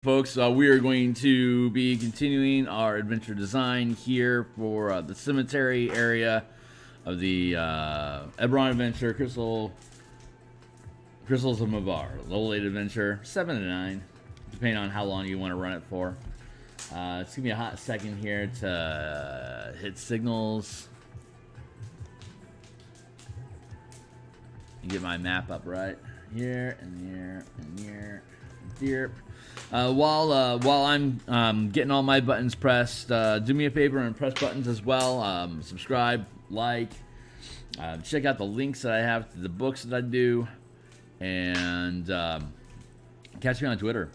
Folks, we are going to be continuing our adventure design here for the cemetery area of the Eberron adventure, Crystals of Mabar. Level 8 adventure, 7 to 9, depending on how long you want to run it for. It's gonna be a hot second here to hit signals. Get my map up right here and here and here and here. While I'm getting all my buttons pressed, do me a favor and press buttons as well. Subscribe, like, check out the links that I have to the books that I do, and catch me on Twitter.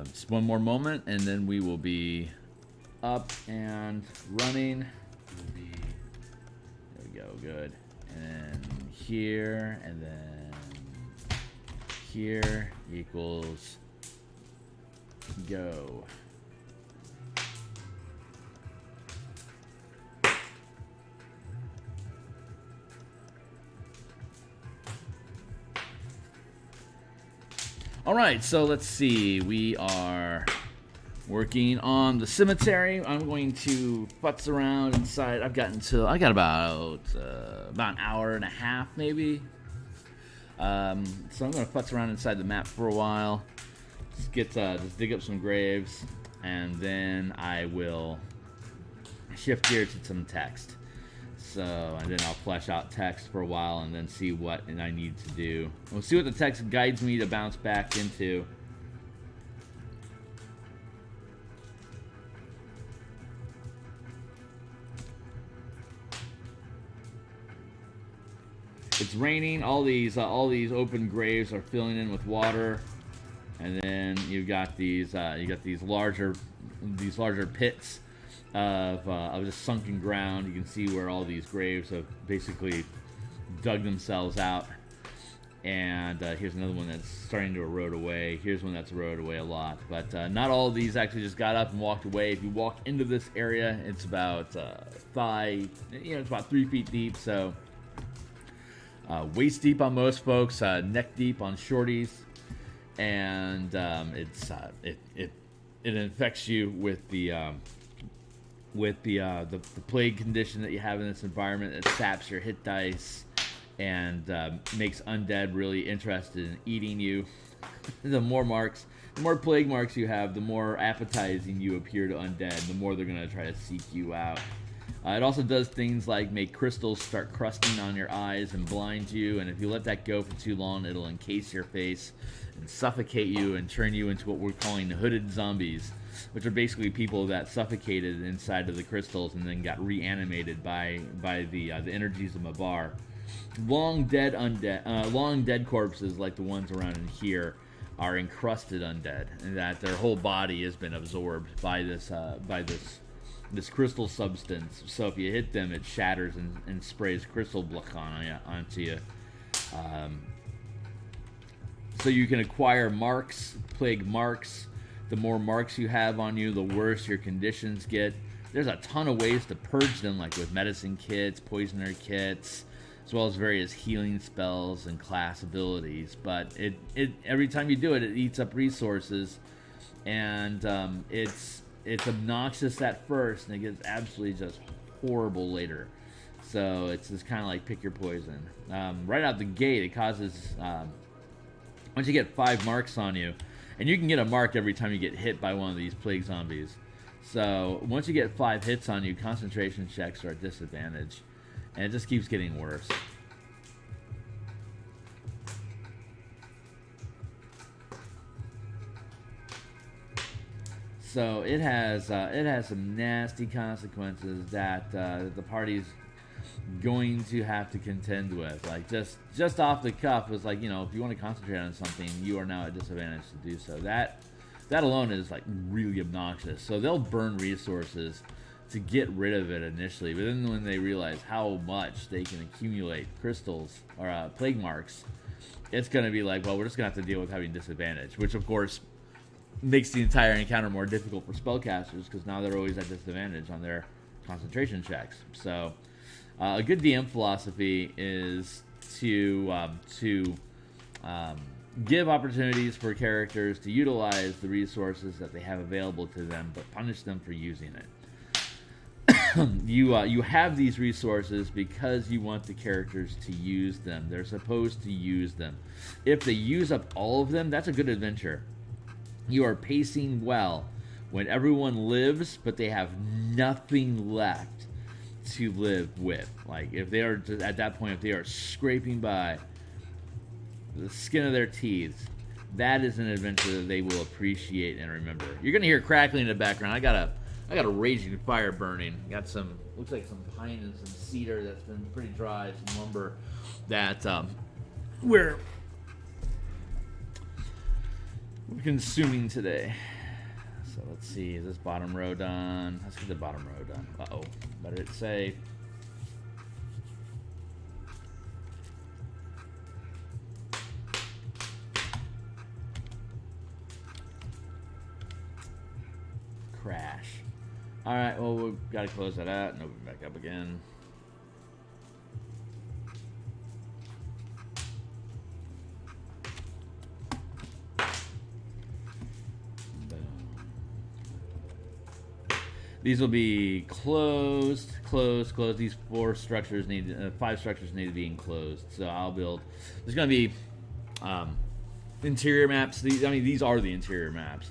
Just one more moment, and then we will be up and running. There we go, good. And here, and then here equals go. All right, so let's see. We are working on the cemetery. I'm going to futz around inside. I got about an hour and a half, maybe. So I'm going to futz around inside the map for a while. Just dig up some graves, and then I will shift here to some text. And then I'll flesh out text for a while, and then see what I need to do. We'll see what the text guides me to bounce back into. It's raining. All these open graves are filling in with water. And then you've got these larger pits of just sunken ground. You can see where all these graves have basically dug themselves out. And here's another one that's starting to erode away. Here's one that's eroded away a lot. But not all of these actually just got up and walked away. If you walk into this area, it's about it's about 3 feet deep. So waist deep on most folks, neck deep on shorties. And it infects you with the plague condition that you have in this environment. It saps your hit dice and makes undead really interested in eating you. The more plague marks you have, the more appetizing you appear to undead. The more they're gonna try to seek you out. It also does things like make crystals start crusting on your eyes and blind you, and if you let that go for too long, it'll encase your face and suffocate you and turn you into what we're calling hooded zombies, which are basically people that suffocated inside of the crystals and then got reanimated by the energies of Mabar. Long dead corpses like the ones around in here are encrusted undead, and that their whole body has been absorbed by this crystal substance. So if you hit them, it shatters and sprays crystal block onto you. So you can acquire marks, plague marks. The more marks you have on you, the worse your conditions get. There's a ton of ways to purge them, like with medicine kits, poisoner kits, as well as various healing spells and class abilities. But it every time you do it, it eats up resources, and it's obnoxious at first, and it gets absolutely just horrible later. So it's just kind of like pick your poison. Right out the gate, it causes once you get 5 marks on you, and you can get a mark every time you get hit by one of these plague zombies. So once you get 5 hits on you, concentration checks are at disadvantage, and it just keeps getting worse. So it has some nasty consequences that the party's going to have to contend with. Like just off the cuff, it's like, if you want to concentrate on something, you are now at disadvantage to do so. That alone is like really obnoxious. So they'll burn resources to get rid of it initially, but then when they realize how much they can accumulate crystals or plague marks, it's going to be like, well, we're just going to have to deal with having disadvantage, which of course makes the entire encounter more difficult for spellcasters, because now they're always at disadvantage on their concentration checks. So a good DM philosophy is to give opportunities for characters to utilize the resources that they have available to them, but punish them for using it. You have these resources because you want the characters to use them. They're supposed to use them. If they use up all of them, that's a good adventure. You are pacing well when everyone lives, but they have nothing left to live with. Like, if they are, at that point, if they are scraping by the skin of their teeth, that is an adventure that they will appreciate and remember. You're gonna hear crackling in the background. I got a raging fire burning. Got some, looks like some pine and some cedar that's been pretty dry, some lumber that we're consuming today. So let's see, is this bottom row done? Let's get the bottom row done. Uh-oh, better it say. Crash. All right, well, we've got to close that out and open it back up again. These will be closed. These 5 structures need to be enclosed. So I'll build. There's going to be interior maps. These are the interior maps.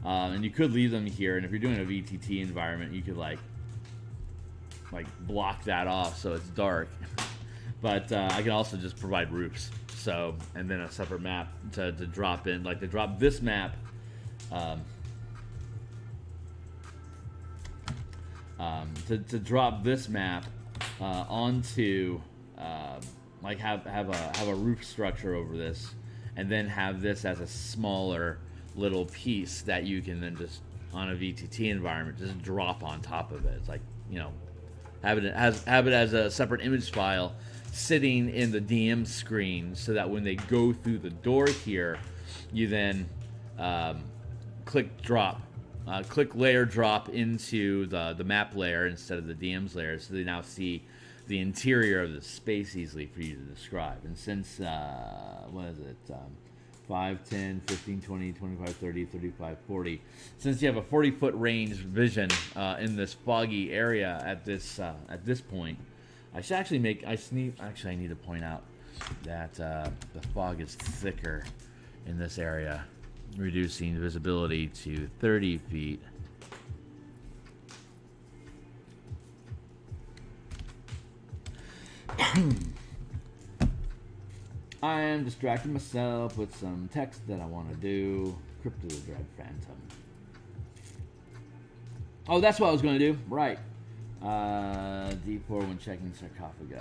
And you could leave them here, and if you're doing a VTT environment, you could like block that off so it's dark. But I can also just provide roofs, so, and then a separate map to drop in, like to drop this map, to drop this map onto like have a roof structure over this, and then have this as a smaller little piece that you can then just, on a VTT environment, just drop on top of it. It's like, you know, have it as a separate image file sitting in the DM screen, so that when they go through the door here, you then click layer drop into the map layer instead of the DM's layer, so they now see the interior of the space easily for you to describe. And since what is it, 5, 10, 15, 20, 25, 30, 35, 40. Since you have a 40-foot range vision in this foggy area at this point, I should actually I need to point out that the fog is thicker in this area, reducing visibility to 30 feet. I am distracting myself with some text that I want to do. Crypt of the Dread Phantom. Oh, that's what I was going to do. Right. D4 when checking sarcophagi.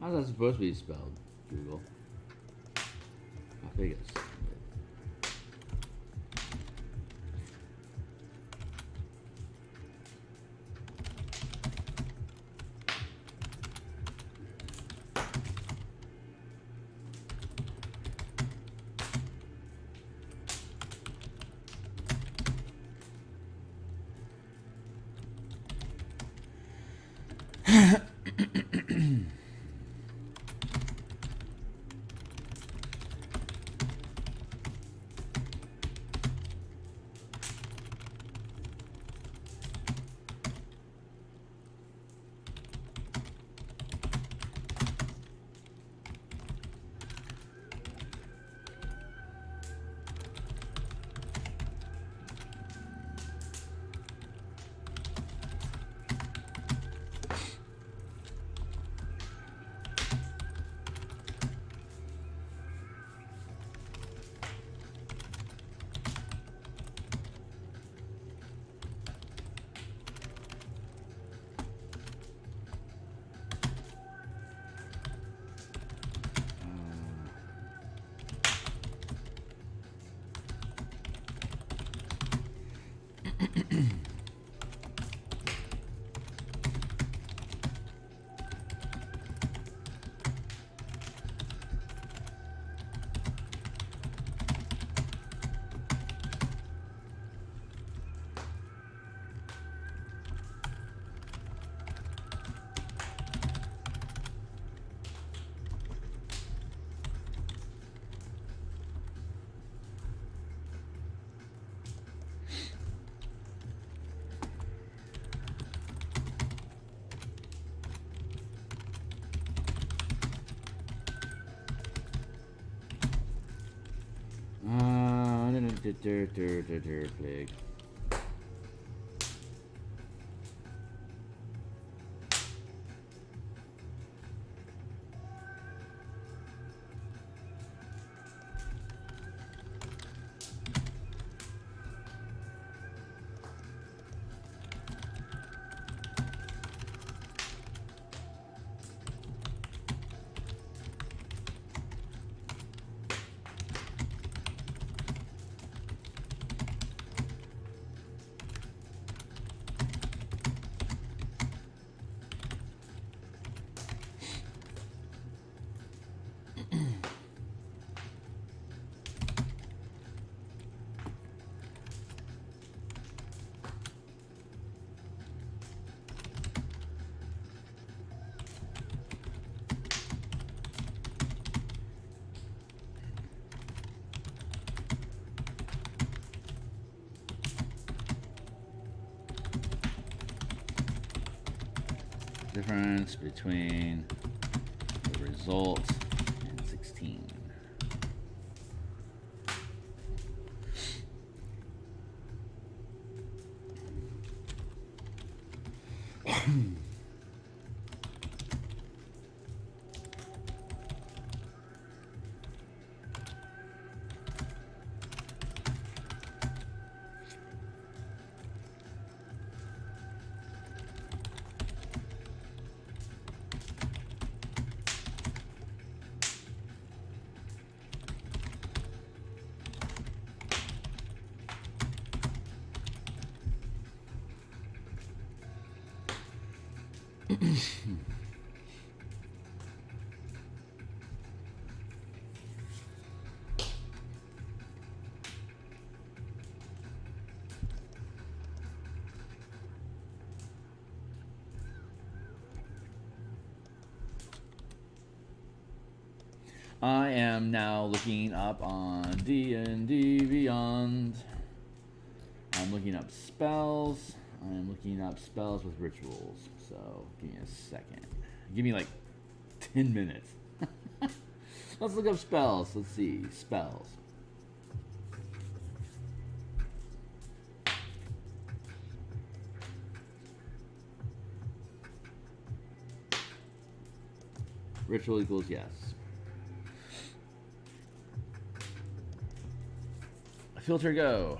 How's that supposed to be spelled, Google? I think it's... Pig. Difference between the result and 16. I am now looking up on D&D Beyond. I'm looking up spells. I'm looking up spells with rituals. So give me a second. Give me like 10 minutes. Let's look up spells. Let's see. Spells. Ritual equals yes. Filter go.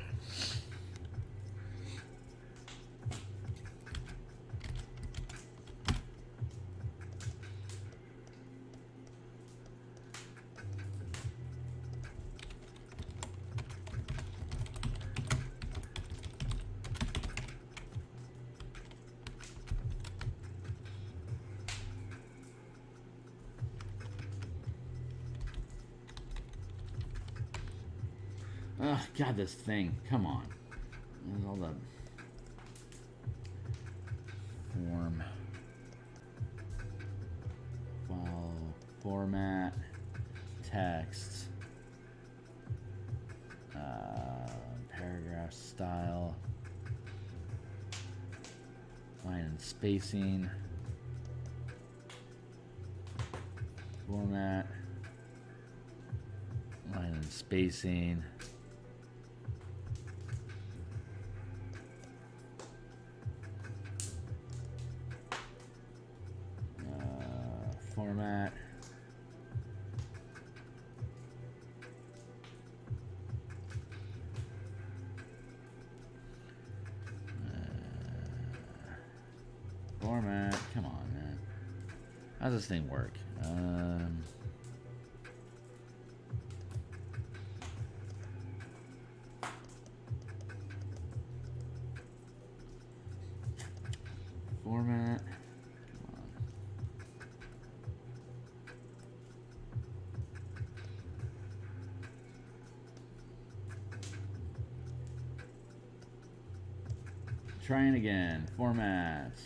Oh, God, this thing. Come on. There's all the form. File. Format. Text. Paragraph style. Line and spacing. Format. Line and spacing. Format. Format. Come on, man. How does this thing work? Format. Trying again. Formats.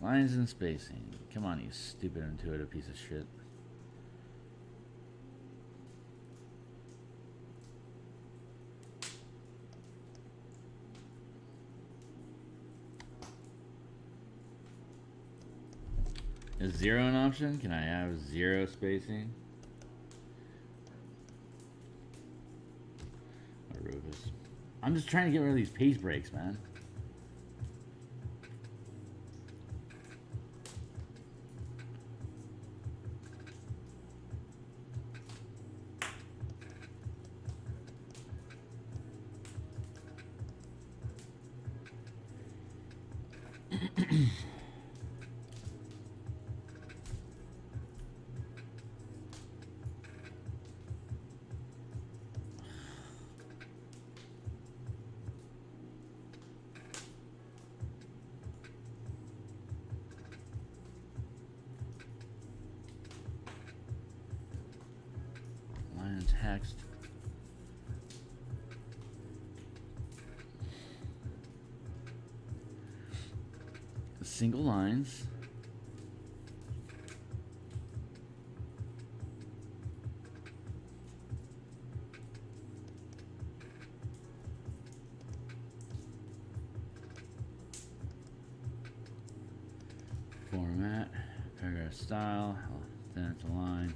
Lines and spacing. Come on, you stupid intuitive piece of shit. Is 0 an option? Can I have 0 spacing? Or Rufus? I'm just trying to get rid of these pace breaks, man. Line text. Single lines. Format, paragraph style, then it's a line.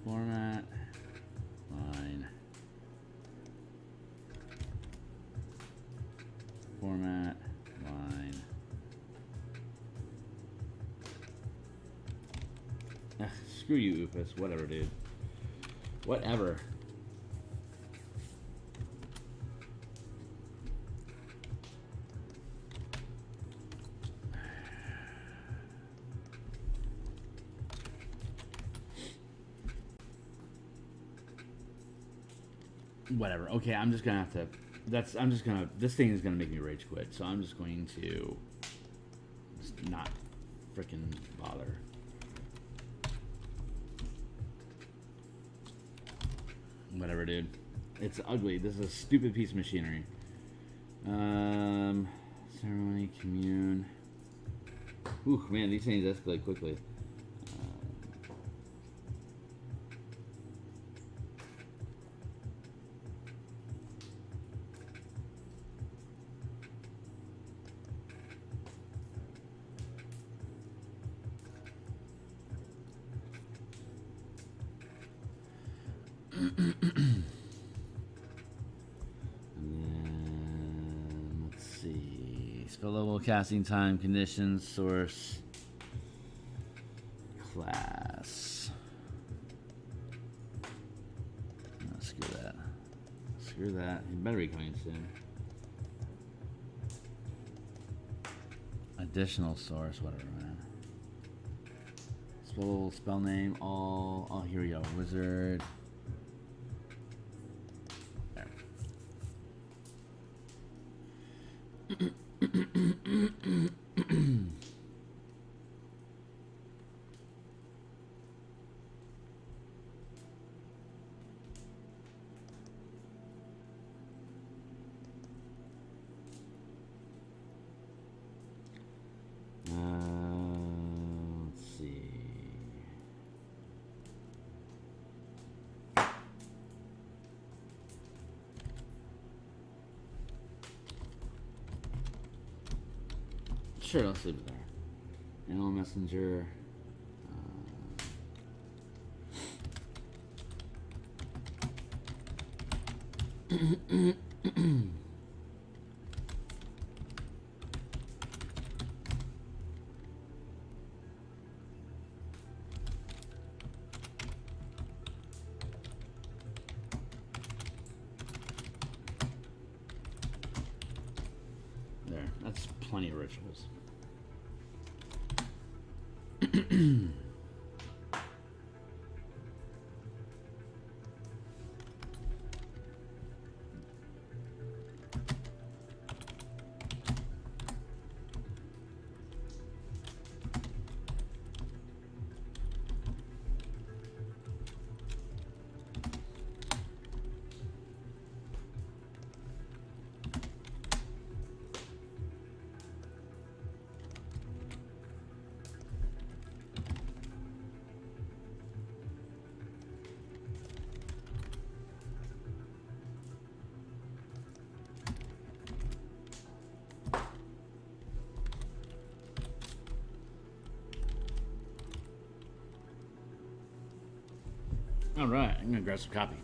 Format, line. Format, line. Screw you, Oopus. Whatever, dude. Whatever. Whatever. Okay, I'm just gonna have to. This thing is gonna make me rage quit. So I'm just going to just not freaking bother. Whatever, dude. It's ugly. This is a stupid piece of machinery. Ceremony, commune. Ooh, man, these things escalate quickly. Spell level, casting time, conditions, source, class. Oh, screw that. Screw that. It better be coming soon. Additional source, whatever, man. Spell, spell name, all. Oh, here we go. Wizard. There. Let's see. Sure, let's leave it there. Animal messenger. There, that's plenty of rituals. All right, I'm gonna grab some coffee.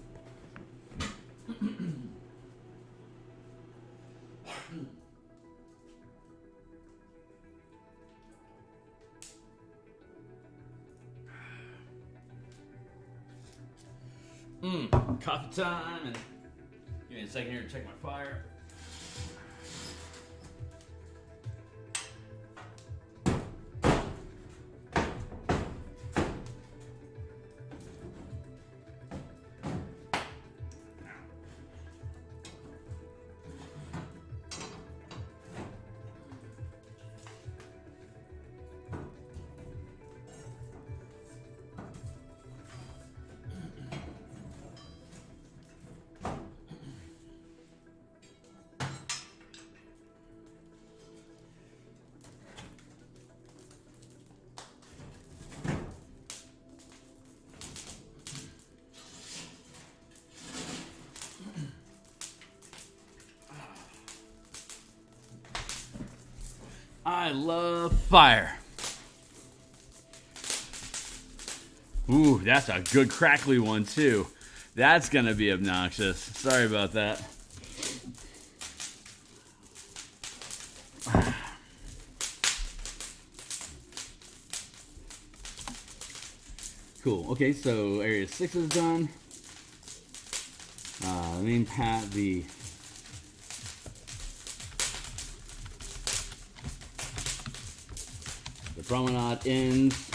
Coffee time. And give me a second here to check my fire. I love fire. Ooh, that's a good crackly one too. That's gonna be obnoxious. Sorry about that. Cool. Okay, so area 6 is done. Main path, the promenade ends.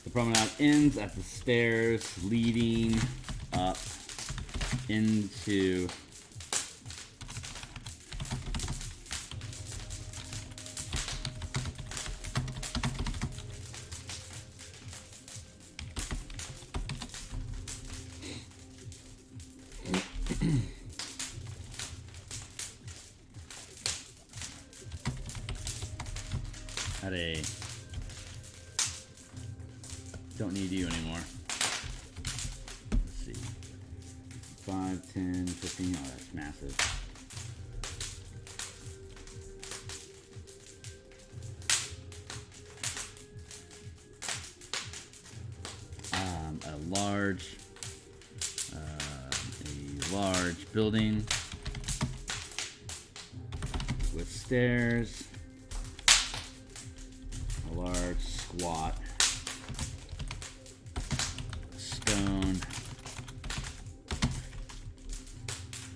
The promenade ends at the stairs leading up into at a don't need you anymore. Let's see. 5, 10, 15. Oh, that's massive. A large building with stairs. A large squat stone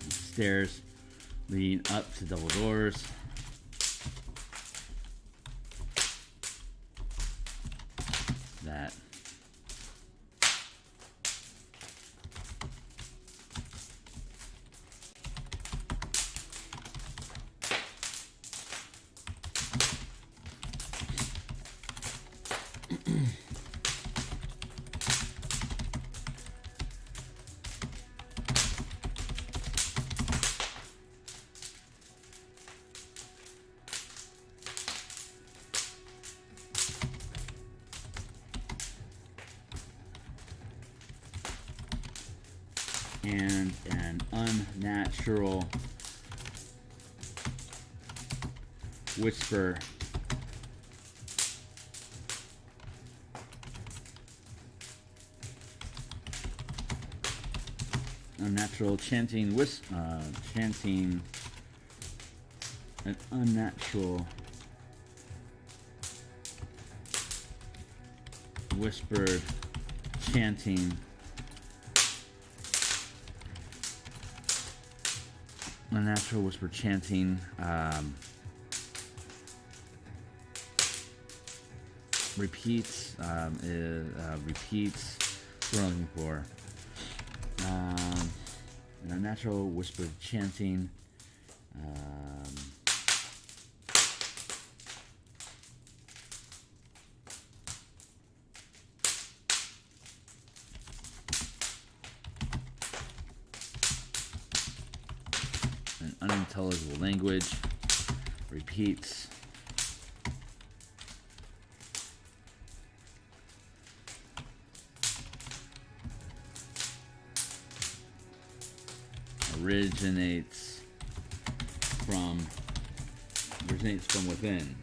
stairs leading up to double doors. That and an unnatural whisper unnatural chanting chanting an unnatural whispered chanting unnatural whisper chanting repeats repeats what I'm looking for. An unnatural whispered chanting an unintelligible language repeats originates from within.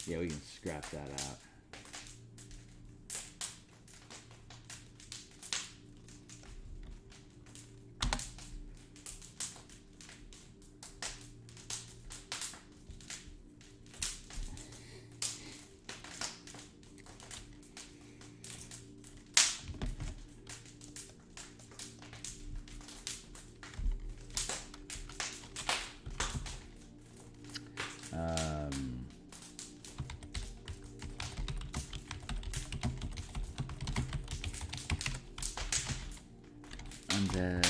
Yeah, we can scrap that out. Undead.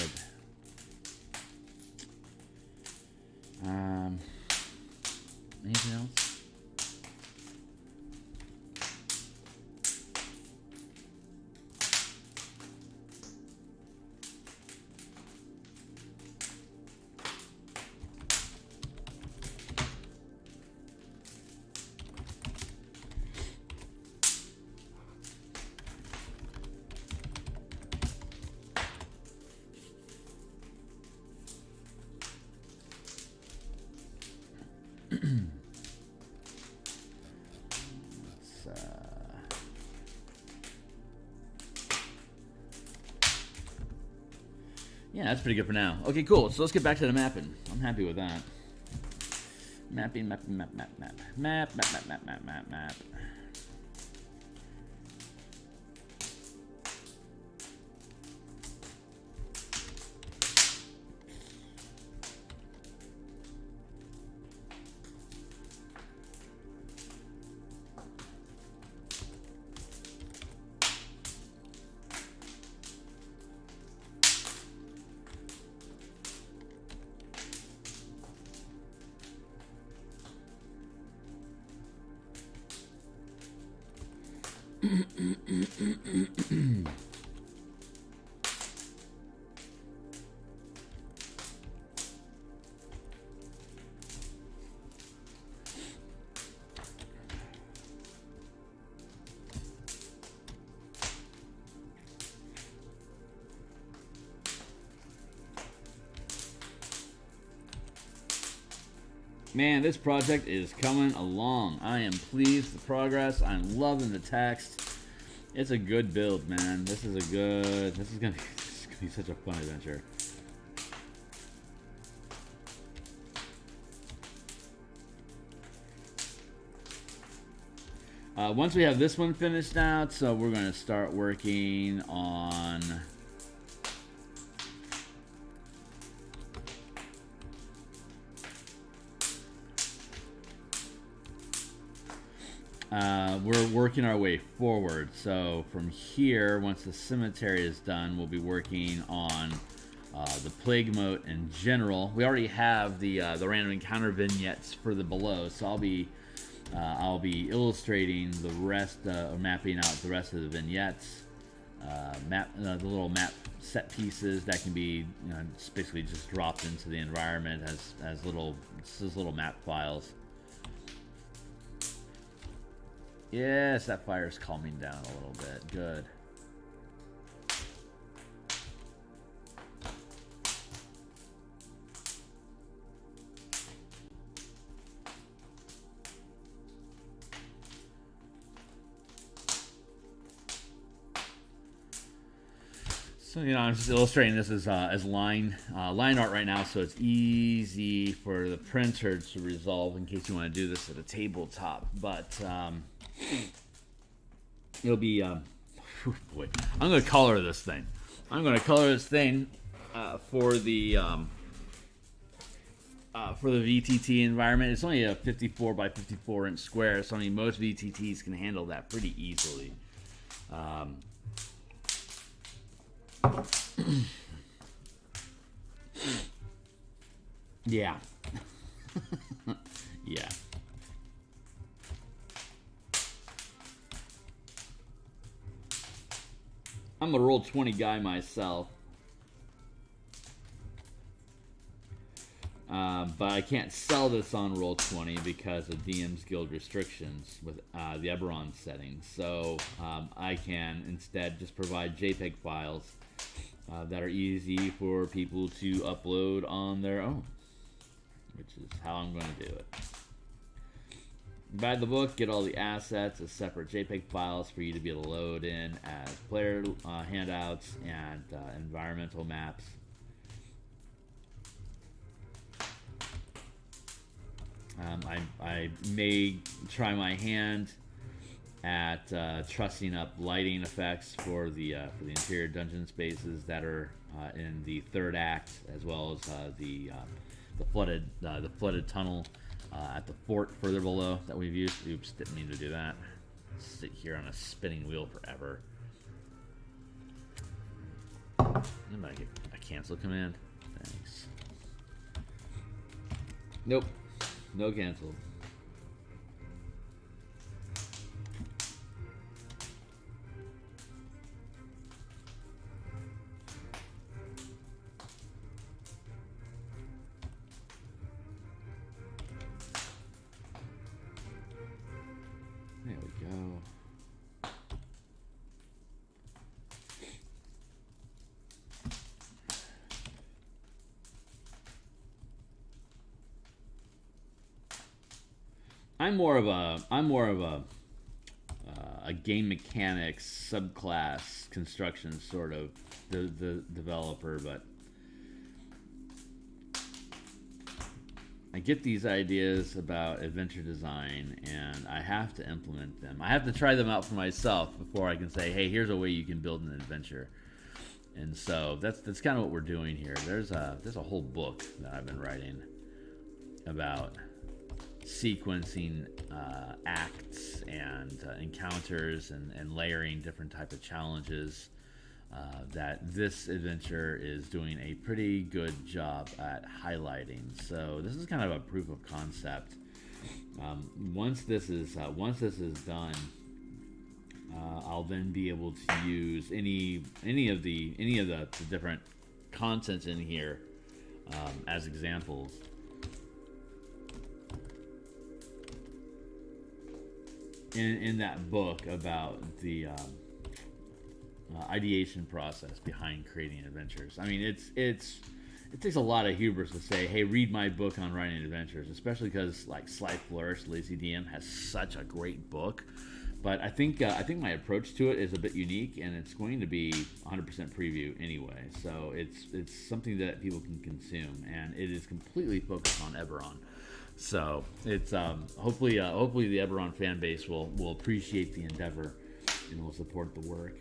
Anything else? Yeah, that's pretty good for now. Okay, cool. So let's get back to the mapping. I'm happy with that. Mapping, map. Man, this project is coming along. I am pleased with the progress. I'm loving the text. It's a good build, man. This is gonna be such a fun adventure. Once we have this one finished out, so we're gonna start working on we're working our way forward. So from here, once the cemetery is done, we'll be working on the plague moat in general. We already have the random encounter vignettes for the below, so I'll be illustrating the rest, or mapping out the rest of the vignettes, the little map set pieces that can be, just basically just dropped into the environment as little map files. Yes, that fire's calming down a little bit. Good. So, you know, I'm just illustrating this as line art right now, so it's easy for the printer to resolve in case you want to do this at a tabletop. But it'll be, boy, I'm going to color this thing. I'm going to color this thing for the VTT environment. It's only a 54 by 54 inch square, so I mean most VTTs can handle that pretty easily. Yeah. Yeah. I'm a Roll20 guy myself. But I can't sell this on Roll20 because of DMsGuild restrictions with the Eberron settings. So I can instead just provide JPEG files that are easy for people to upload on their own, which is how I'm going to do it. Buy the book, get all the assets as separate JPEG files for you to be able to load in as player handouts and environmental maps. I may try my hand at trussing up lighting effects for the interior dungeon spaces that are in the third act, as well as the flooded tunnel at the fort further below that we've used. Oops, didn't mean to do that. Sit here on a spinning wheel forever. I'm gonna get a cancel command. Thanks. Nope. No cancel. There we go. I'm more of a game mechanics subclass construction sort of the developer, but I get these ideas about adventure design and I have to implement them. I have to try them out for myself before I can say, hey, here's a way you can build an adventure. And so that's kind of what we're doing here. There's a whole book that I've been writing about sequencing acts and encounters and layering different types of challenges that this adventure is doing a pretty good job at highlighting. So this is kind of a proof of concept. Once this is done, I'll then be able to use any of the different contents in here as examples. In that book about the ideation process behind creating adventures. I mean, it takes a lot of hubris to say, hey, read my book on writing adventures, especially because like Sly Flourish, Lazy DM has such a great book. But I think my approach to it is a bit unique, and it's going to be 100% preview anyway. So it's something that people can consume, and it is completely focused on Eberron. So it's hopefully the Eberron fan base will appreciate the endeavor and will support the work.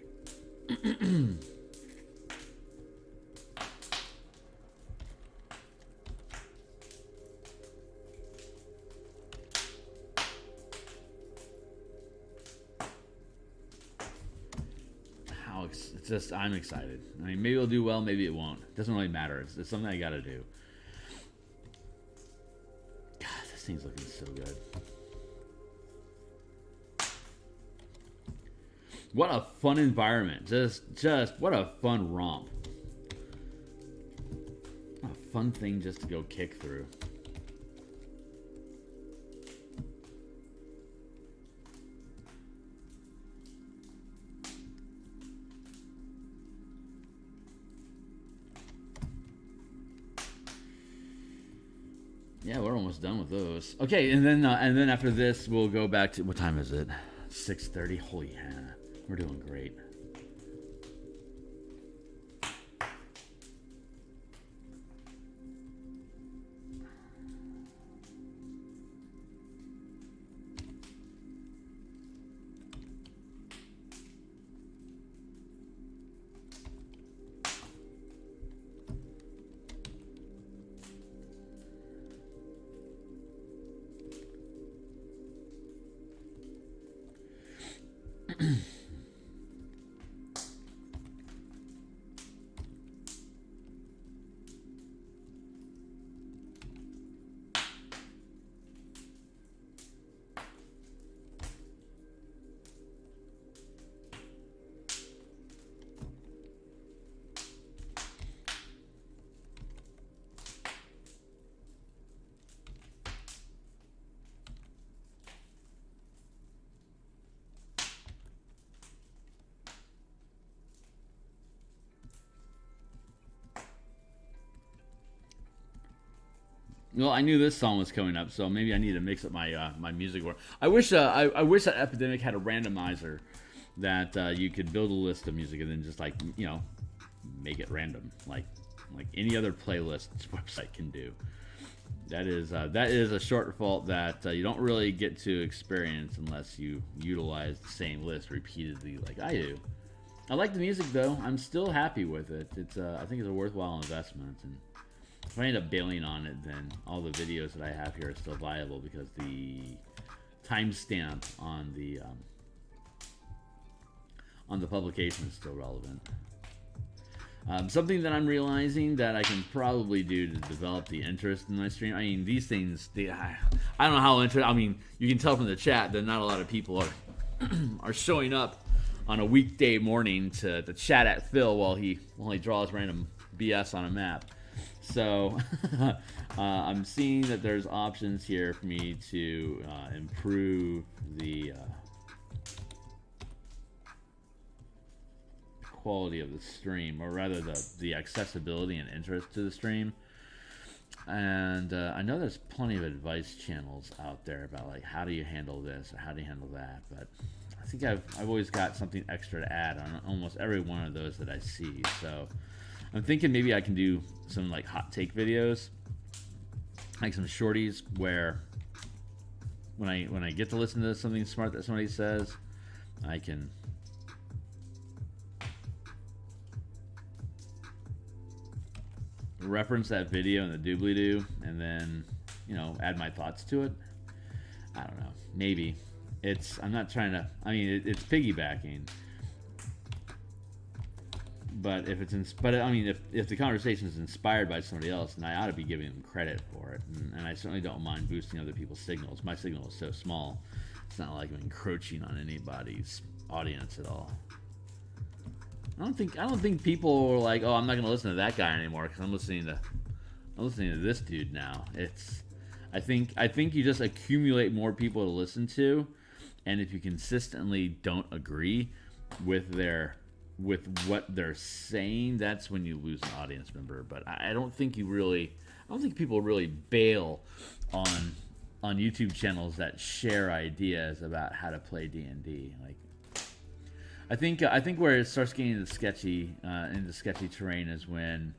I'm excited. I mean, maybe it'll do well, maybe it won't. It doesn't really matter. It's something I gotta do. God, this thing's looking so good. What a fun environment. Just what a fun romp. What a fun thing just to go kick through. Yeah, we're almost done with those. Okay, and then after this, we'll go back to, what time is it? 6:30. Holy yeah, we're doing great. Well, I knew this song was coming up, so maybe I need to mix up my my music. I wish I wish that Epidemic had a randomizer that you could build a list of music and then just like make it random, like any other playlist website can do. That is a shortfall that you don't really get to experience unless you utilize the same list repeatedly, like I do. I like the music though. I'm still happy with it. It's I think it's a worthwhile investment, and if I end up bailing on it, then all the videos that I have here are still viable because the timestamp on the publication is still relevant. Something that I'm realizing that I can probably do to develop the interest in my stream. I mean, these things, I don't know how interested. I mean, you can tell from the chat that not a lot of people are showing up on a weekday morning to chat at Phil while he draws random BS on a map. So I'm seeing that there's options here for me to improve the quality of the stream, or rather the accessibility and interest to the stream. And I know there's plenty of advice channels out there about like how do you handle this or how do you handle that, but I think I've always got something extra to add on almost every one of those that I see. So I'm thinking maybe I can do some like hot take videos, like some shorties where when I get to listen to something smart that somebody says, I can reference that video in the doobly-doo and then add my thoughts to it. I don't know, maybe I'm not trying to, I mean it's piggybacking, but if if the conversation is inspired by somebody else, then I ought to be giving them credit for it, and I certainly don't mind boosting other people's signals. My signal is so small, it's not like I'm encroaching on anybody's audience at all. I don't think people are like, oh, I'm not going to listen to that guy anymore because I'm listening to this dude now. I think you just accumulate more people to listen to, and if you consistently don't agree with what they're saying, that's when you lose an audience member. But I don't think people really bail on YouTube channels that share ideas about how to play D&D. Like, I think where it starts getting into sketchy terrain is when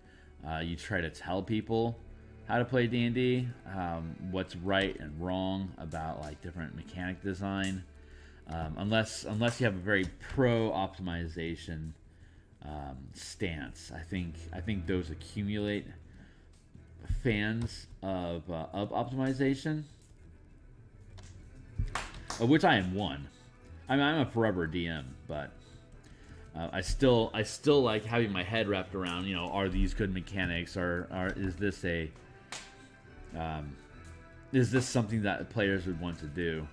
you try to tell people how to play D&D, what's right and wrong about like different mechanic design, unless you have a very pro optimization stance. I think those accumulate fans of optimization, of which I am one. I mean, I'm a forever DM, but I still like having my head wrapped around, are these good mechanics, or is this something that players would want to do?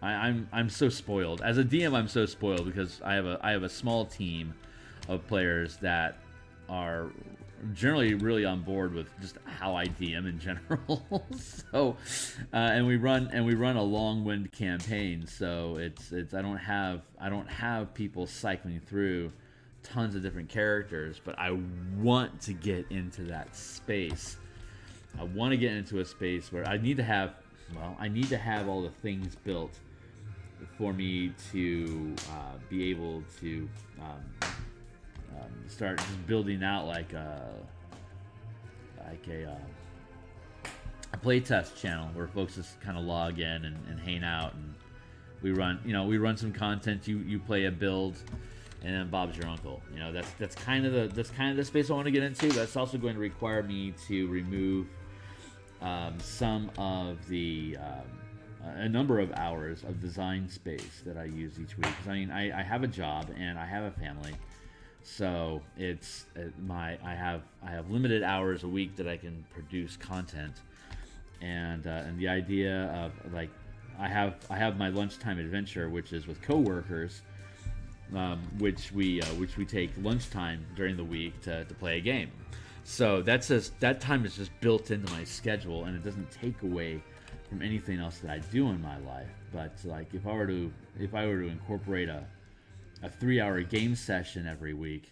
I'm so spoiled as a DM. I'm so spoiled because I have a small team of players that are generally really on board with just how I DM in general. So, and we run a long-winded campaign. So it's I don't have people cycling through tons of different characters, but I want to get into that space. I want to get into a space where I need to have all the things built for me to be able to start just building out like a playtest channel where folks just kind of log in and hang out, and we run some content. You play a build, and then Bob's your uncle. That's kind of the space I want to get into. That's also going to require me to remove some of the a number of hours of design space that I use each week. 'Cause, I mean, I have a job and I have a family. So I have limited hours a week that I can produce content, and the idea of like I have my lunchtime adventure, which is with coworkers, which we take lunchtime during the week to play a game. So that time is just built into my schedule, and it doesn't take away from anything else that I do in my life. But like if I were to incorporate a 3-hour game session every week,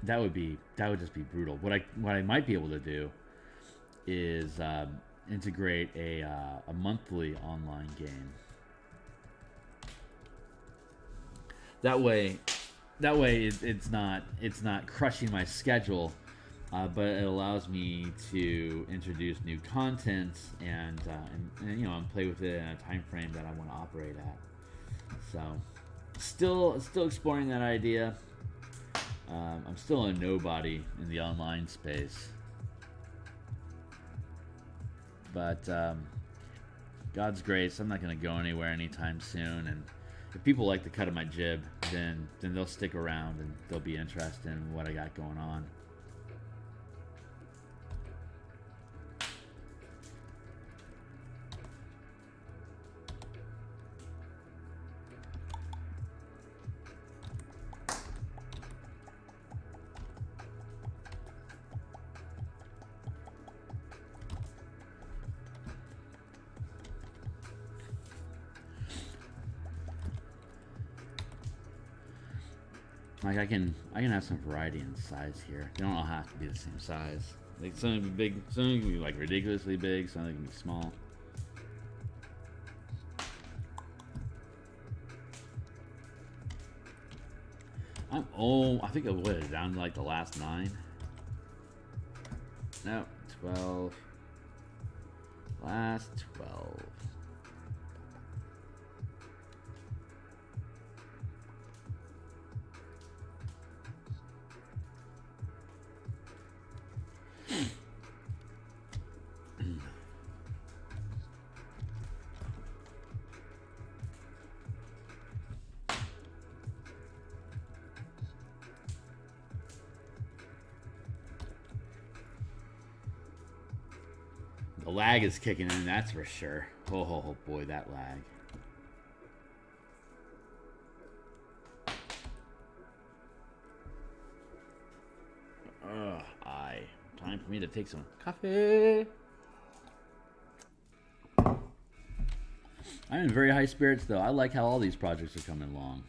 that would just be brutal. What I might be able to do is integrate a monthly online game. That way it's not crushing my schedule, but it allows me to introduce new content and play with it in a time frame that I want to operate at. So, still exploring that idea. I'm still a nobody in the online space, but God's grace, I'm not going to go anywhere anytime soon. And if people like the cut of my jib, then they'll stick around and they'll be interested in what I got going on. Like I can have some variety in size here. They don't all have to be the same size. Like some can be big, some can be like ridiculously big, some can be small. I think I would down to like the last 9. No, 12. Last 12. The lag is kicking in, that's for sure. Oh boy, that lag. Time for me to take some coffee. I'm in very high spirits, though. I like how all these projects are coming along.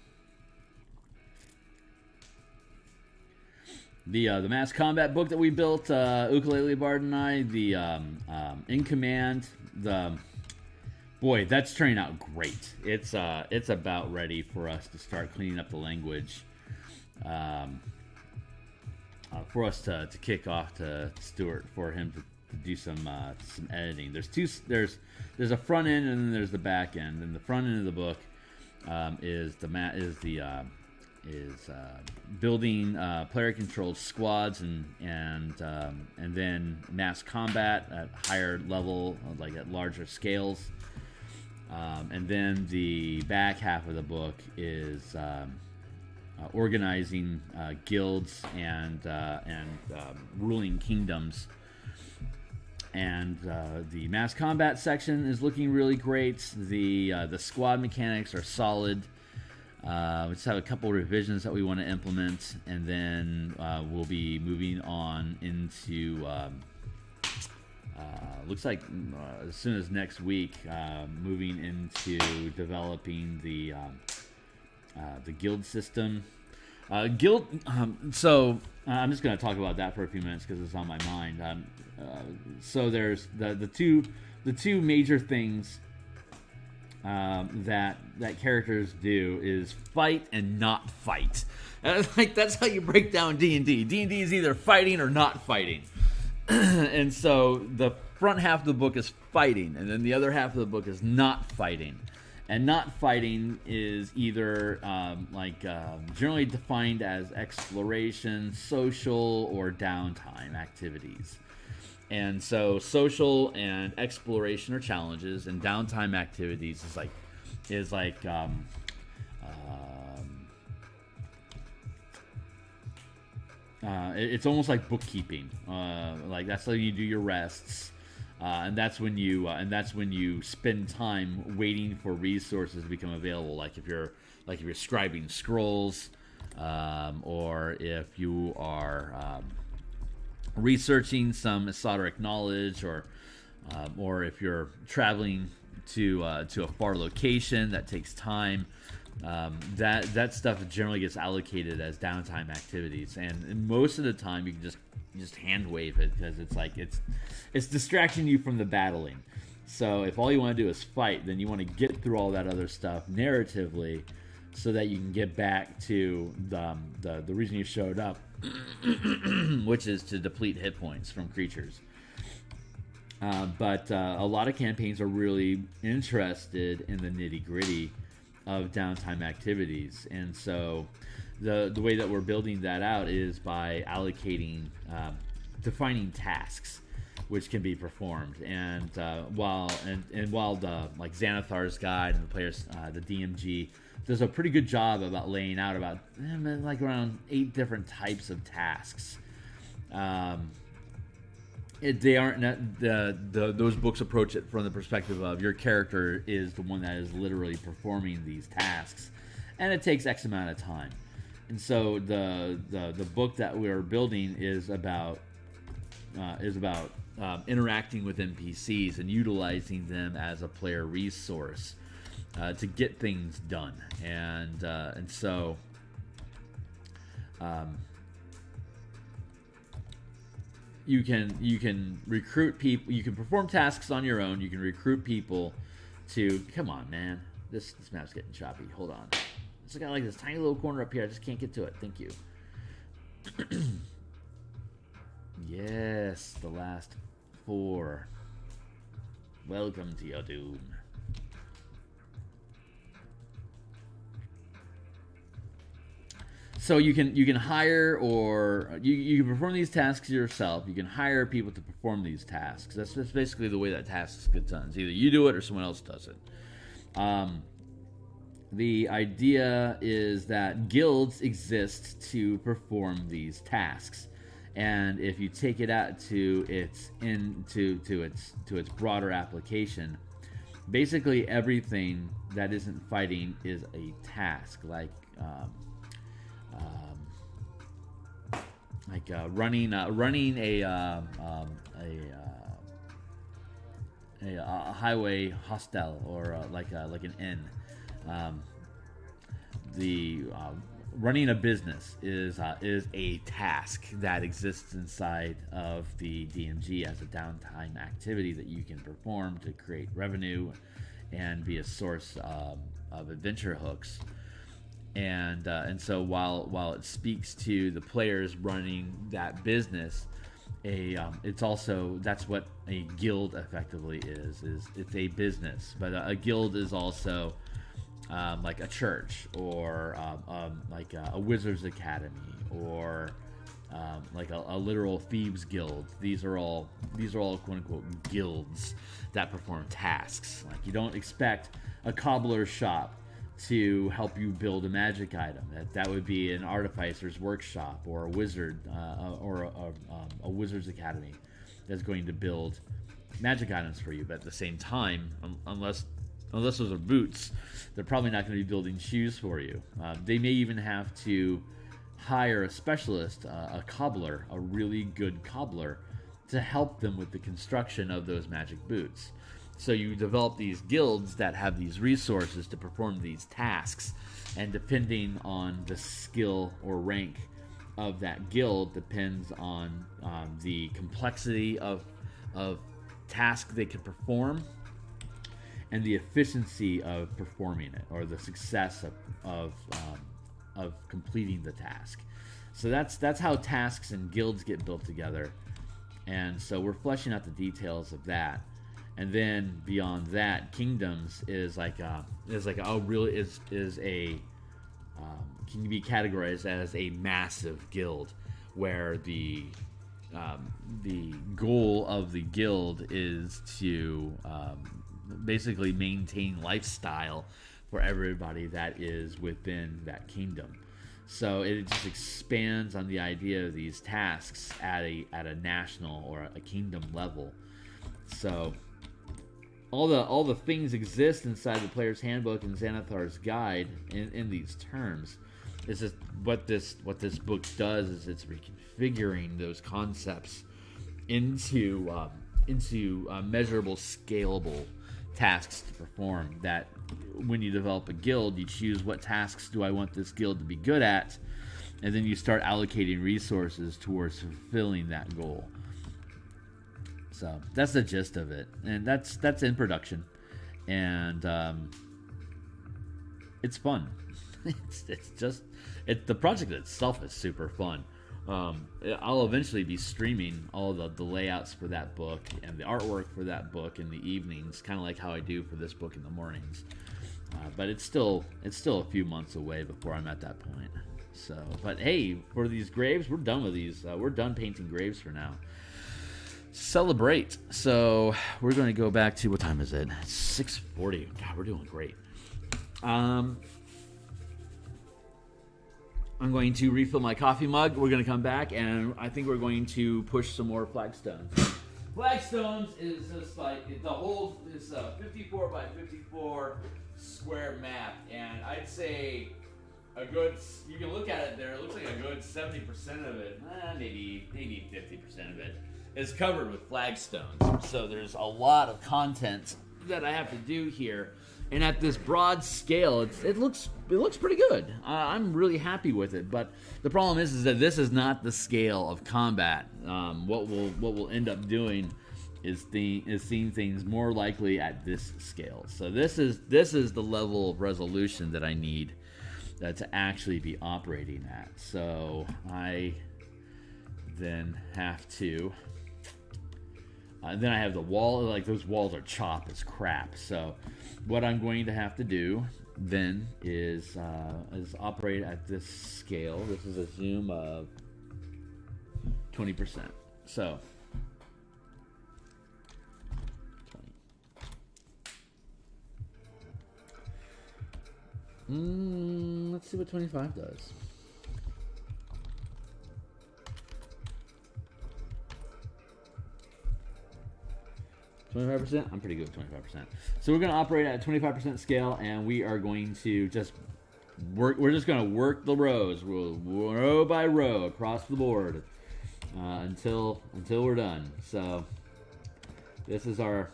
The mass combat book that we built, Ukulele Bard and I, the In Command, boy, that's turning out great. It's about ready for us to start cleaning up the language. For us to kick off to Stuart, for him to do some editing. There's a front end and then there's the back end. And the front end of the book is building player-controlled squads and then mass combat at higher level, like at larger scales. And then the back half of the book is organizing guilds and ruling kingdoms. And the mass combat section is looking really great. The squad mechanics are solid. We just have a couple revisions that we want to implement, and then we'll be moving on into looks like as soon as next week, moving into developing the guild system. So I'm just going to talk about that for a few minutes because it's on my mind. So there's the two major things that characters do is fight and not fight. Like that's how you break down D&D. D&D is either fighting or not fighting. And so the front half of the book is fighting, and then the other half of the book is not fighting. And not fighting is either generally defined as exploration, social, or downtime activities. And so social and exploration are challenges, and downtime activities is it's almost like bookkeeping. Like that's how you do your rests. And that's when you spend time waiting for resources to become available. Like if you're scribing scrolls, or if you are researching some esoteric knowledge, or if you're traveling to a far location that takes time. That stuff generally gets allocated as downtime activities, and most of the time you can just hand wave it, because it's like it's distracting you from the battling. So if all you want to do is fight, then you want to get through all that other stuff narratively, so that you can get back to the reason you showed up, which is to deplete hit points from creatures. But a lot of campaigns are really interested in the nitty-gritty of downtime activities, and so the way that we're building that out is by allocating, defining tasks which can be performed. And while the like Xanathar's guide and the players, the DMG, does a pretty good job about laying out about like around 8 different types of tasks. They aren't those books approach it from the perspective of your character is the one that is literally performing these tasks, and it takes X amount of time. And so the book that we're building is about interacting with NPCs and utilizing them as a player resource to get things done. And so you can recruit people. You can perform tasks on your own. You can recruit people to come on, man. This map's getting choppy. Hold on. It's got like this tiny little corner up here. I just can't get to it. Thank you. Yes, the last 4. Welcome to your doom. So you can hire, or you can perform these tasks yourself. You can hire people to perform these tasks. That's basically the way that tasks get done. It's either you do it or someone else does it. The idea is that guilds exist to perform these tasks, and if you take it out to its broader application, basically everything that isn't fighting is a task, like running a highway hostel, or like an inn. Running a business is a task that exists inside of the DMG as a downtime activity that you can perform to create revenue and be a source of adventure hooks. And so while it speaks to the players running that business, it's also, that's what a guild effectively is it's a business. But a guild is also like a church, or like a wizard's academy, or like a literal thieves guild. These are all quote unquote guilds that perform tasks. Like, you don't expect a cobbler's shop to help you build a magic item. That would be an artificer's workshop, or a wizard, or a wizard's academy that's going to build magic items for you. But at the same time, unless those are boots, they're probably not going to be building shoes for you. They may even have to hire a specialist, a cobbler, a really good cobbler, to help them with the construction of those magic boots. So you develop these guilds that have these resources to perform these tasks, and depending on the skill or rank of that guild depends on the complexity of task they can perform, and the efficiency of performing it, or the success of completing the task. So that's how tasks and guilds get built together, and so we're fleshing out the details of that. And then beyond that, kingdoms can be categorized as a massive guild, where the goal of the guild is to basically maintain lifestyle for everybody that is within that kingdom. So it just expands on the idea of these tasks at a national or a kingdom level. So all the things exist inside the player's handbook and Xanathar's guide in these terms. It's just what this book does is it's reconfiguring those concepts into measurable, scalable tasks to perform. That when you develop a guild, you choose what tasks do I want this guild to be good at, and then you start allocating resources towards fulfilling that goal. So that's the gist of it, and that's in production, and it's fun. The project itself is super fun. I'll eventually be streaming all the layouts for that book and the artwork for that book in the evenings, kind of like how I do for this book in the mornings. But it's still a few months away before I'm at that point. So, but hey, for these graves, we're done with these. We're done painting graves for now. Celebrate. So we're going to go back to, what time is it? It's 6:40. God, we're doing great. I'm going to refill my coffee mug. We're going to come back, and I think we're going to push some more flagstones. Flagstones is just like the whole is a 54 by 54 square map, and I'd say a good. You can look at it there. It looks like a good 70% of it, maybe 50% of it, is covered with flagstones. So there's a lot of content that I have to do here. And at this broad scale, it looks pretty good. I'm really happy with it. But the problem is that this is not the scale of combat. What we'll end up doing is seeing things more likely at this scale. So this is the level of resolution that I need to actually be operating at. So I then have to. Then I have the wall, like those walls are chopped as crap. So what I'm going to have to do then is operate at this scale. This is a zoom of 20%. So 20. Let's see what 25 does. 25%? I'm pretty good with 25%. So we're going to operate at a 25% scale, and we are going to just work. We're just going to work the rows, row by row across the board until we're done. So this is our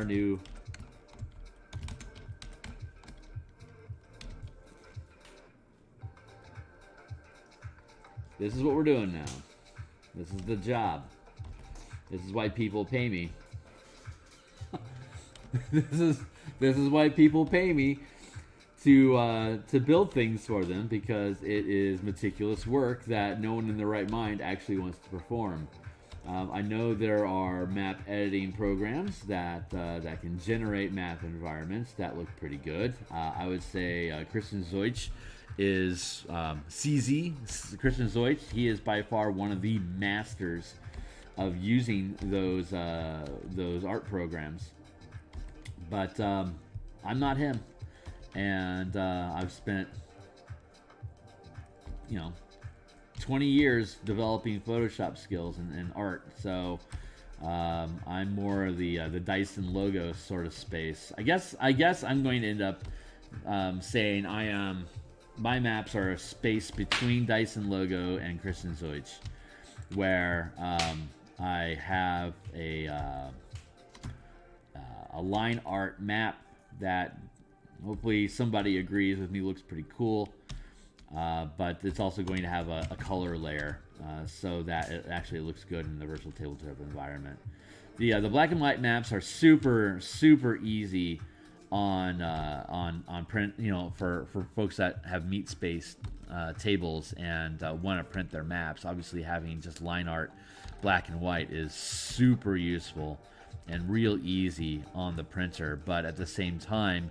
new. This is what we're doing now. This is the job. This is why people pay me. This is why people pay me to build things for them, because it is meticulous work that no one in their right mind actually wants to perform. I know there are map editing programs that can generate map environments that look pretty good. I would say Christian Zeutsch is CZ. Christian Zeutsch, he is by far one of the masters of using those art programs. But I'm not him, and I've spent 20 years developing Photoshop skills and art. So I'm more of the Dyson logo sort of space. I guess I'm going to end up saying my maps are a space between Dyson logo and Christian Zeutsch, where I have a line art map that hopefully somebody agrees with me looks pretty cool, but it's also going to have a color layer so that it actually looks good in the virtual tabletop environment. The black and white maps are super easy on print, for folks that have meat space tables and want to print their maps. Obviously having just line art black and white is super useful and real easy on the printer, but at the same time,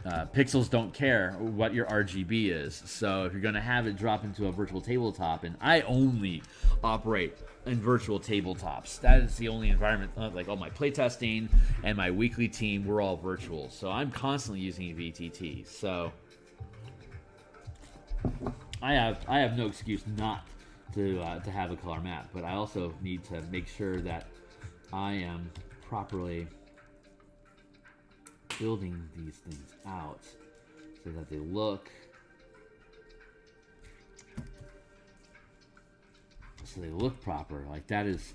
pixels don't care what your RGB is. So if you're going to have it drop into a virtual tabletop, and I only operate in virtual tabletops, that is the only environment. Like all my playtesting and my weekly team, we're all virtual. So I'm constantly using VTT. So I have no excuse not to have a color map, but I also need to make sure that I am properly building these things out so that they look proper. Like that is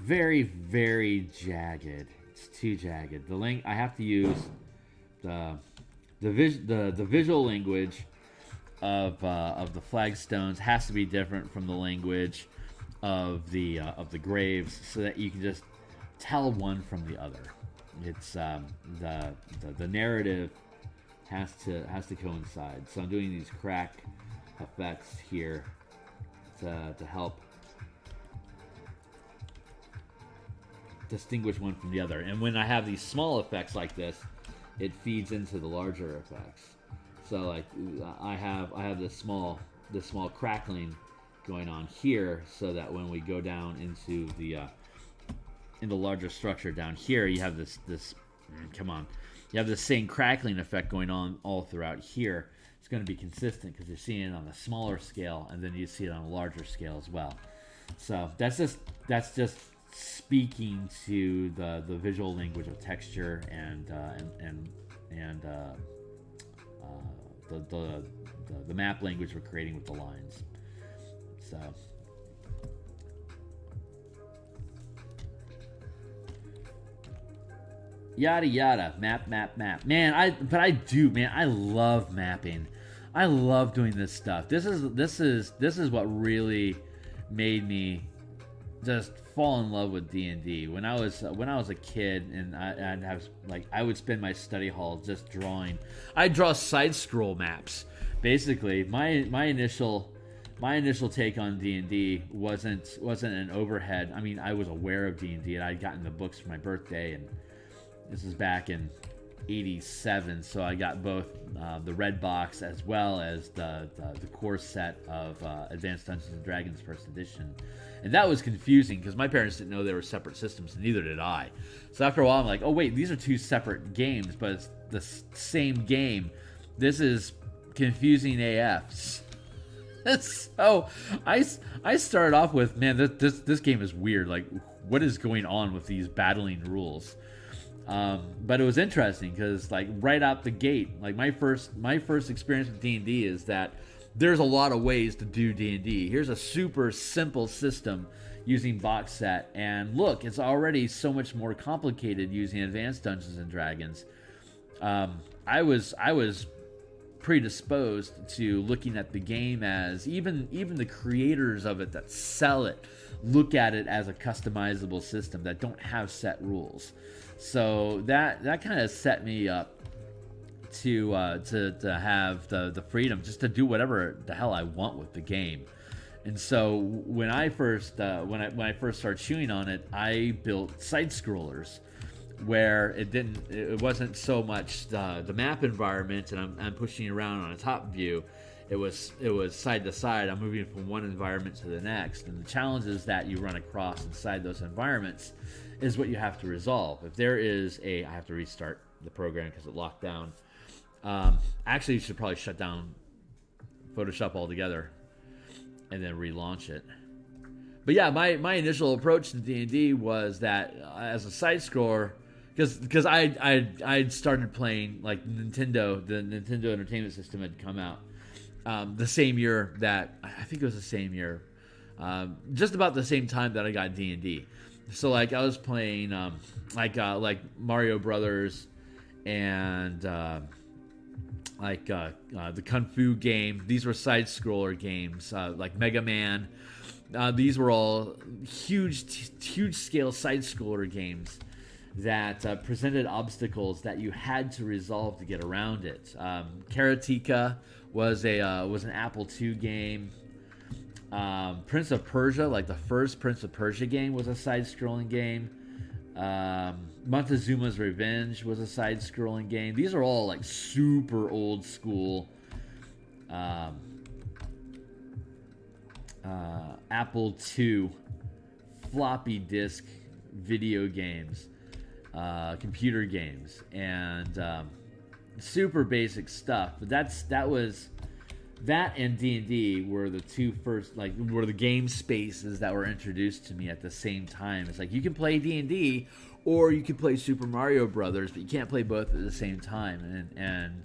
very, very jagged. It's too jagged. I have to use the visual language of the flagstones has to be different from the language of the graves, so that you can just tell one from the other. It's the narrative has to coincide. So I'm doing these crack effects here to help distinguish one from the other. And when I have these small effects like this, it feeds into the larger effects. So like I have this small crackling going on here, so that when we go down into the larger structure down here, you have this you have the same crackling effect going on all throughout here. It's going to be consistent because you're seeing it on a smaller scale, and then you see it on a larger scale as well. So that's just speaking to the visual language of texture and the map language we're creating with the lines. So yada yada, map. Man, I love mapping. I love doing this stuff. This is what really made me just fall in love with D&D. When I was a kid, and I would spend my study hall just drawing. I'd draw side scroll maps. Basically, my initial take on D&D wasn't an overhead. I mean, I was aware of D&D, and I'd gotten the books for my birthday, and this is back in '87, so I got both the red box as well as the core set of Advanced Dungeons and Dragons First Edition, and that was confusing because my parents didn't know they were separate systems, and neither did I. So after a while, I'm like, oh wait, these are two separate games, but it's the same game. This is confusing AF. So I started off with, man, this game is weird. Like, what is going on with these battling rules? But it was interesting because, like, right out the gate, like my first experience with D&D is that there's a lot of ways to do D&D. Here's a super simple system using box set, and look, it's already so much more complicated using Advanced Dungeons and Dragons. I was predisposed to looking at the game as even the creators of it that sell it look at it as a customizable system that don't have set rules. So that kind of set me up to have the freedom just to do whatever the hell I want with the game. And so when I first started chewing on it, I built side scrollers where it wasn't so much the map environment and I'm pushing around on a top view. It was side to side. I'm moving from one environment to the next, and the challenges that you run across inside those environments is what you have to resolve. If there is I have to restart the program because it locked down. Actually, you should probably shut down Photoshop altogether and then relaunch it. But yeah, my initial approach to D&D was that as a side scroller, because I'd started playing like the Nintendo Entertainment System had come out the same year that I think it was the same year, just about the same time that I got D&D. So like I was playing like Mario Brothers and the Kung Fu game. These were side scroller games like Mega Man. These were all huge scale side scroller games that presented obstacles that you had to resolve to get around it. Karateka was an Apple II game. Prince of Persia, like the first Prince of Persia game, was a side-scrolling game. Montezuma's Revenge was a side-scrolling game. These are all like super old school Apple II floppy disk video games, computer games, and super basic stuff. But that and D&D were the two first, were the game spaces that were introduced to me at the same time. It's like you can play D&D or you can play Super Mario Brothers, but you can't play both at the same time. And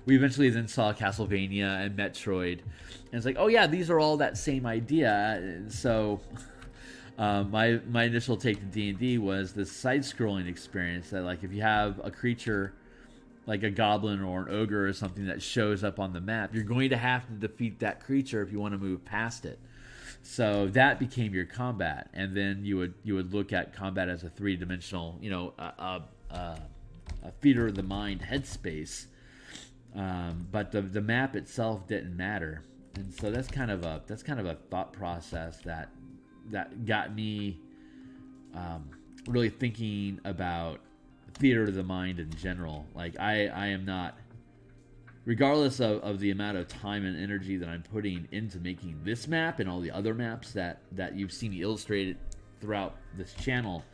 we eventually then saw Castlevania and Metroid, and it's like, oh yeah, these are all that same idea. And so My initial take to D&D was the side-scrolling experience that, like, if you have a creature like a goblin or an ogre or something that shows up on the map, you're going to have to defeat that creature if you want to move past it. So that became your combat, and then you would look at combat as a three-dimensional, a theater of the mind headspace. But the map itself didn't matter, and so that's kind of a thought process that got me really thinking about theater of the mind in general. Like I am not, regardless of the amount of time and energy that I'm putting into making this map and all the other maps that you've seen illustrated throughout this channel,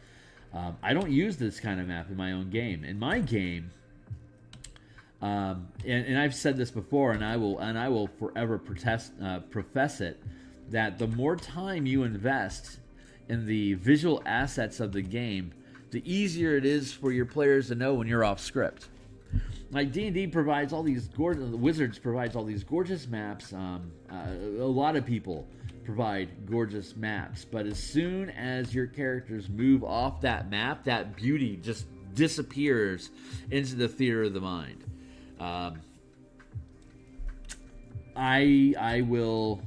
I don't use this kind of map in my own game. In my game, and I've said this before, and I will forever profess it, that the more time you invest in the visual assets of the game, the easier it is for your players to know when you're off script. Like D&D provides all these gorgeous, Wizards provides all these gorgeous maps. A lot of people provide gorgeous maps, but as soon as your characters move off that map, that beauty just disappears into the theater of the mind. I will.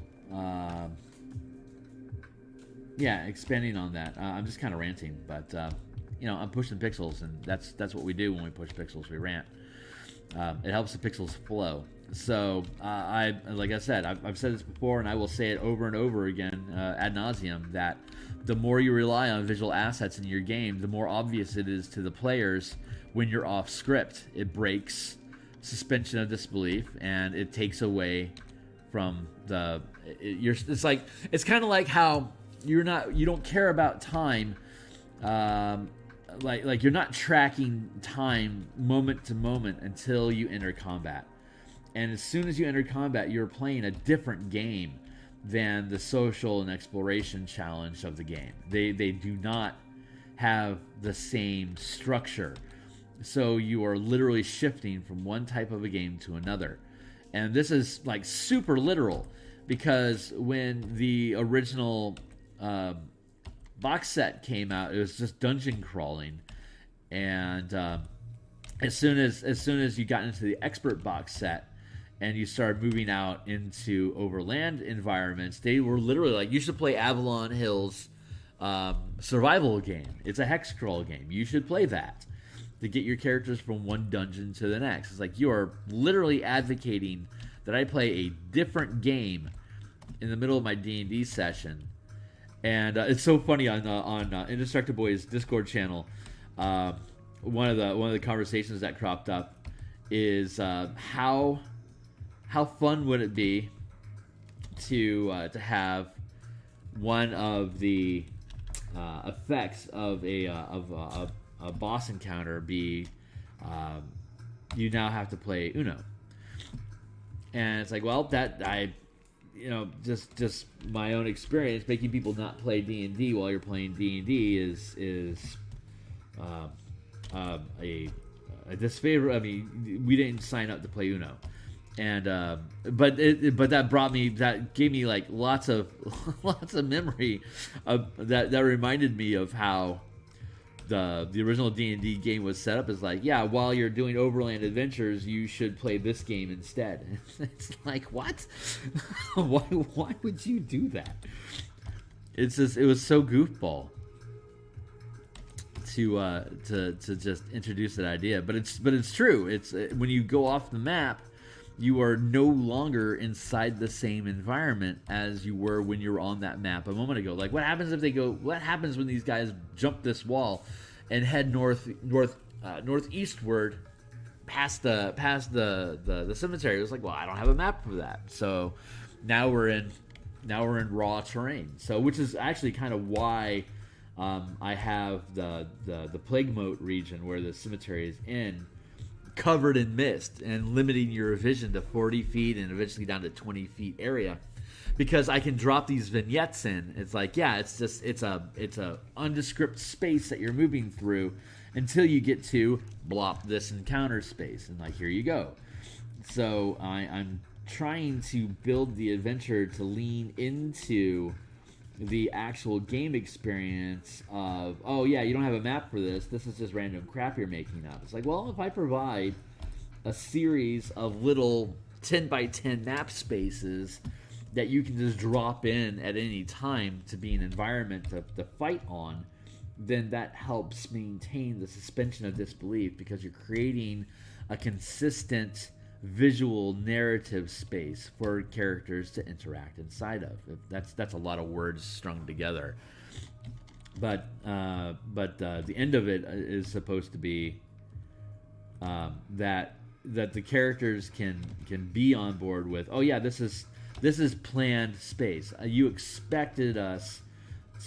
Expanding on that. I'm just kind of ranting, but I'm pushing pixels, and that's what we do when we push pixels. We rant. It helps the pixels flow. So like I said, I've said this before, and I will say it over and over again ad nauseum, that the more you rely on visual assets in your game, the more obvious it is to the players when you're off script. It breaks suspension of disbelief, and it takes away from it's kind of like how you don't care about time, like you're not tracking time moment to moment until you enter combat. And as soon as you enter combat, you're playing a different game than the social and exploration challenge of the game. They do not have the same structure. So you are literally shifting from one type of a game to another. And this is like super literal, because when the original box set came out, it was just dungeon crawling. And as soon as you got into the expert box set and you started moving out into overland environments, they were literally like, you should play Avalon Hill's survival game. It's a hex crawl game. You should play that to get your characters from one dungeon to the next. It's like you are literally advocating that I play a different game in the middle of my D&D session. And it's so funny on Indestructible Boy's Discord channel. One of the conversations that cropped up is how fun would it be to have one of the effects of a boss encounter be you now have to play Uno. And it's like, well, that just my own experience, making people not play D&D while you're playing D&D is a disfavor. I mean, we didn't sign up to play Uno, and but that gave me like lots of memory of that reminded me of how the original D&D game was set up. Is like, yeah, while you're doing overland adventures, you should play this game instead. It's like, what? why would you do that? It's just, it was so goofball to just introduce that idea. But it's true. It's when you go off the map, you are no longer inside the same environment as you were when you were on that map a moment ago. Like, what happens when these guys jump this wall and head northeastward past the cemetery? It was like, well, I don't have a map for that. So now we're in raw terrain. So, which is actually kind of why I have the plague moat region where the cemetery is in, covered in mist and limiting your vision to 40 feet and eventually down to 20 feet area, because I can drop these vignettes in. It's like, yeah, it's a undescript space that you're moving through until you get to blop this encounter space, and like, here you go. So I'm trying to build the adventure to lean into the actual game experience of, oh yeah, you don't have a map for this. This is just random crap you're making up. It's like, well, if I provide a series of little 10 by 10 map spaces that you can just drop in at any time to be an environment to fight on, then that helps maintain the suspension of disbelief, because you're creating a consistent visual narrative space for characters to interact inside of. That's a lot of words strung together, but the end of it is supposed to be that the characters can be on board with, oh yeah, this is planned space. You expected us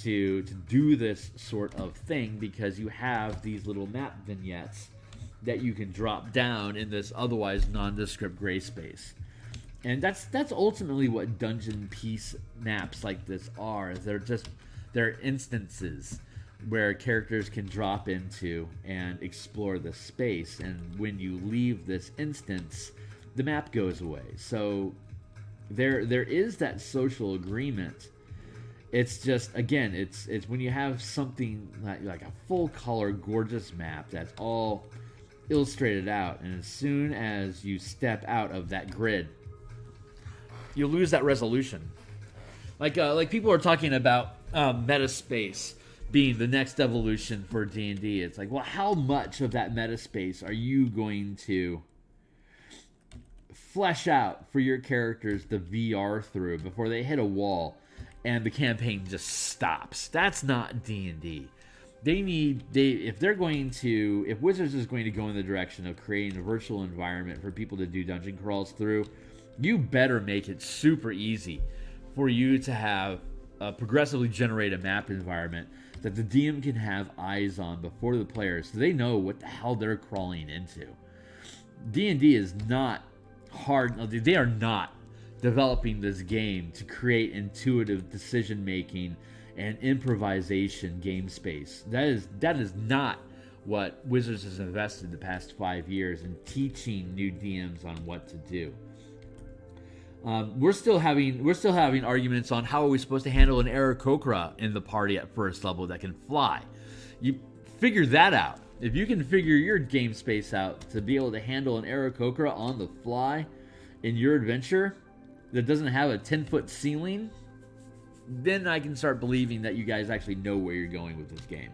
to do this sort of thing because you have these little map vignettes that you can drop down in this otherwise nondescript gray space. And that's ultimately what dungeon piece maps like this are. They're instances where characters can drop into and explore the space, and when you leave this instance, the map goes away. So there is that social agreement. It's just, again, it's when you have something like a full color gorgeous map that's all illustrated out, and as soon as you step out of that grid, you lose that resolution. Like people are talking about meta space being the next evolution for D&D. It's like, well, how much of that meta space are you going to flesh out for your characters to VR through before they hit a wall and the campaign just stops? That's not D&D. If Wizards is going to go in the direction of creating a virtual environment for people to do dungeon crawls through, you better make it super easy for you to have progressively generate a map environment that the DM can have eyes on before the players, so they know what the hell they're crawling into. D&D is not hard. They are not developing this game to create intuitive decision making and improvisation game space. That is not what Wizards has invested the past 5 years in teaching new DMs on what to do. We're still having arguments on how are we supposed to handle an Aarakocra in the party at first level that can fly. You figure that out. If you can figure your game space out to be able to handle an Aarakocra on the fly in your adventure that doesn't have a 10-foot ceiling, then I can start believing that you guys actually know where you're going with this game.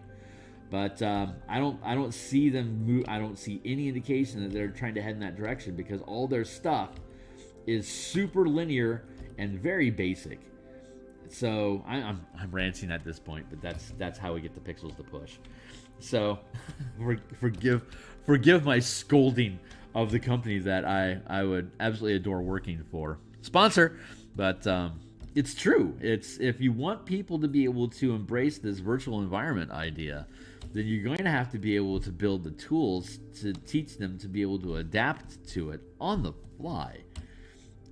But I don't see them move. I don't see any indication that they're trying to head in that direction, because all their stuff is super linear and very basic. So I'm ranting at this point, but that's how we get the pixels to push. So forgive my scolding of the company that I would absolutely adore working for. Sponsor, but it's true. It's, if you want people to be able to embrace this virtual environment idea, then you're going to have to be able to build the tools to teach them to be able to adapt to it on the fly.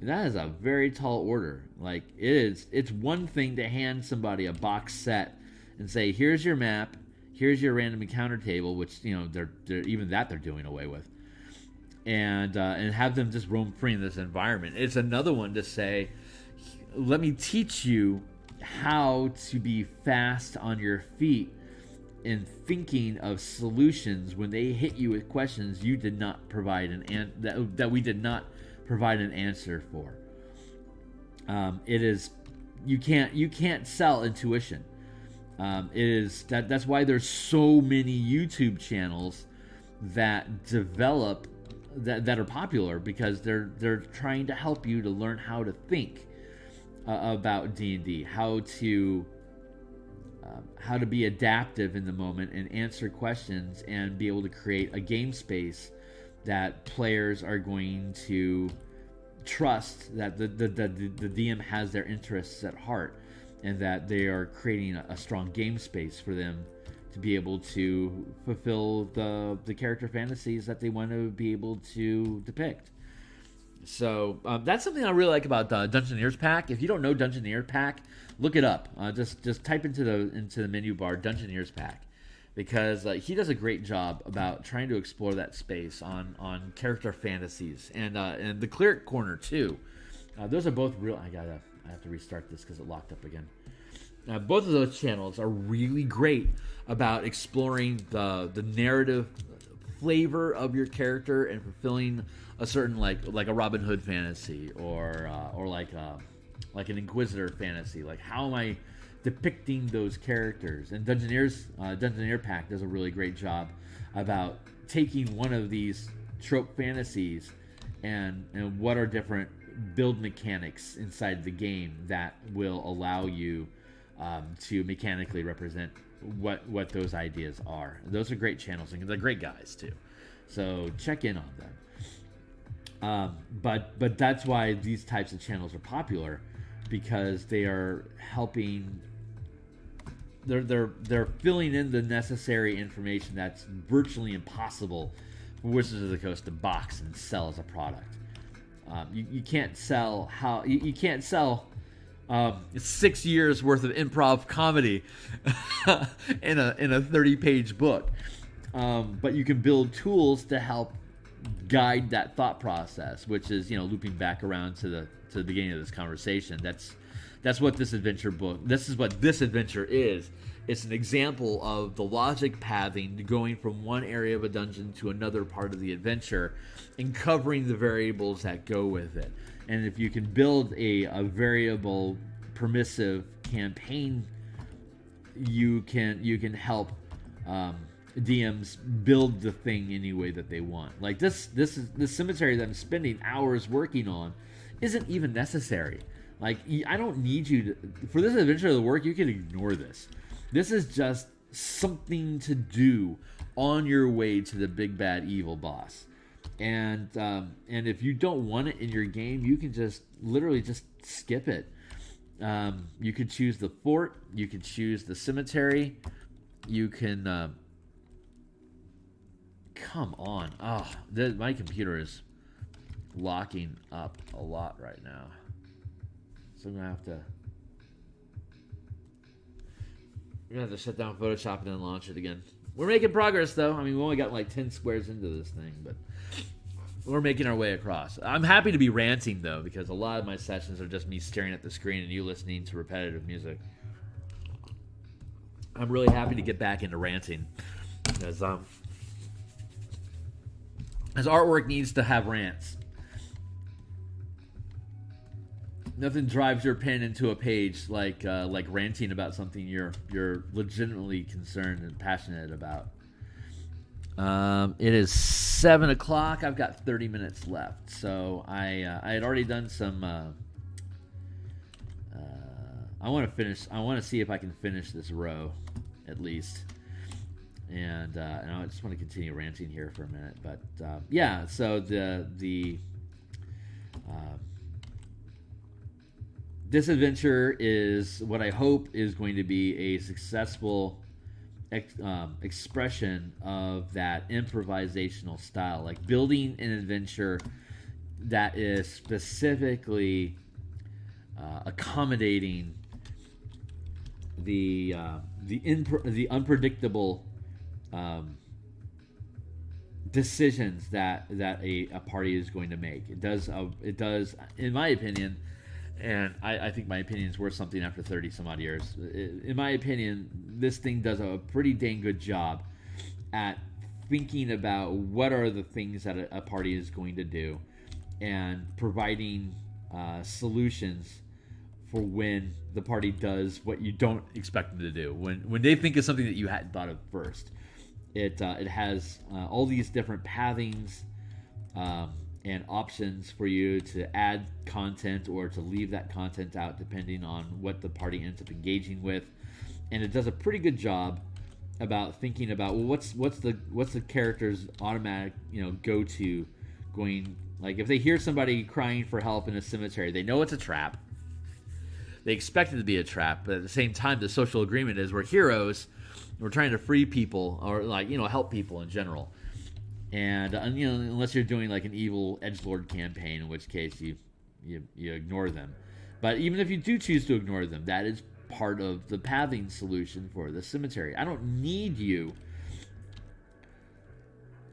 And that is a very tall order. Like, it's one thing to hand somebody a box set and say, here's your map, here's your random encounter table, which, you know, they're even that they're doing away with, and have them just roam free in this environment. It's another one to say, let me teach you how to be fast on your feet in thinking of solutions when they hit you with questions you did not provide that we did not provide an answer for. It is, you can't sell intuition. It is that's why there's so many YouTube channels that develop that are popular, because they're trying to help you to learn how to think about D&D, how to be adaptive in the moment and answer questions and be able to create a game space that players are going to trust, that the DM has their interests at heart, and that they are creating a strong game space for them to be able to fulfill the character fantasies that they want to be able to depict. So that's something I really like about Dungeoneer's Pack. If you don't know Dungeoneer Pack, look it up. Just type into the menu bar Dungeoneer's Pack, because he does a great job about trying to explore that space on character fantasies, and the Cleric Corner too. Those are both real. I have to restart this because it locked up again. both of those channels are really great about exploring the narrative flavor of your character and fulfilling a certain like a Robin Hood fantasy or like an Inquisitor fantasy. Like, how am I depicting those characters? And Dungeoneer Pack does a really great job about taking one of these trope fantasies and what are different build mechanics inside the game that will allow you to mechanically represent what those ideas are. Those are great channels, and they're great guys too. So check in on them. But that's why these types of channels are popular, because they are helping. They're filling in the necessary information that's virtually impossible for Wizards of the Coast to box and sell as a product. You can't sell you can't sell 6 years worth of improv comedy in a 30-page book, but you can build tools to help guide that thought process, which is, looping back around to the beginning of this conversation. That's what this adventure book. This is what this adventure is. It's an example of the logic pathing, going from one area of a dungeon to another part of the adventure, and covering the variables that go with it. And if you can build a variable permissive campaign, you can help DMs build the thing any way that they want. Like this cemetery that I'm spending hours working on isn't even necessary. Like, I don't need you to, for this adventure to work. You can ignore this. This is just something to do on your way to the big bad evil boss. And if you don't want it in your game, you can just literally just skip it. You could choose the fort. You could choose the cemetery. You can. Come on! Oh, my computer is locking up a lot right now, so I'm gonna have to. We're gonna have to shut down Photoshop and then launch it again. We're making progress, though. I mean, we only got like 10 squares into this thing, but we're making our way across. I'm happy to be ranting, though, because a lot of my sessions are just me staring at the screen and you listening to repetitive music. I'm really happy to get back into ranting, because as artwork needs to have rants. Nothing drives your pen into a page like ranting about something you're legitimately concerned and passionate about. It is 7 o'clock. I've got 30 minutes left, so I had already done some. I want to finish. I want to see if I can finish this row, at least. And I just want to continue ranting here for a minute, but yeah. So this adventure is what I hope is going to be a successful expression of that improvisational style, like building an adventure that is specifically accommodating the unpredictable decisions that a party is going to make. It does, in my opinion, and I think my opinion is worth something after 30 some odd years. In my opinion, this thing does a pretty dang good job at thinking about what are the things that a party is going to do, and providing solutions for when the party does what you don't expect them to do. When they think of something that you hadn't thought of first. It has all these different pathings and options for you to add content or to leave that content out, depending on what the party ends up engaging with. And it does a pretty good job about thinking about, well, what's the character's automatic go-to, going, like, if they hear somebody crying for help in a cemetery, they know it's a trap. They expect it to be a trap, but at the same time, the social agreement is we're heroes. We're trying to free people, or help people in general, and unless you're doing like an evil edgelord campaign, in which case you ignore them. But even if you do choose to ignore them, that is part of the pathing solution for the cemetery. I don't need you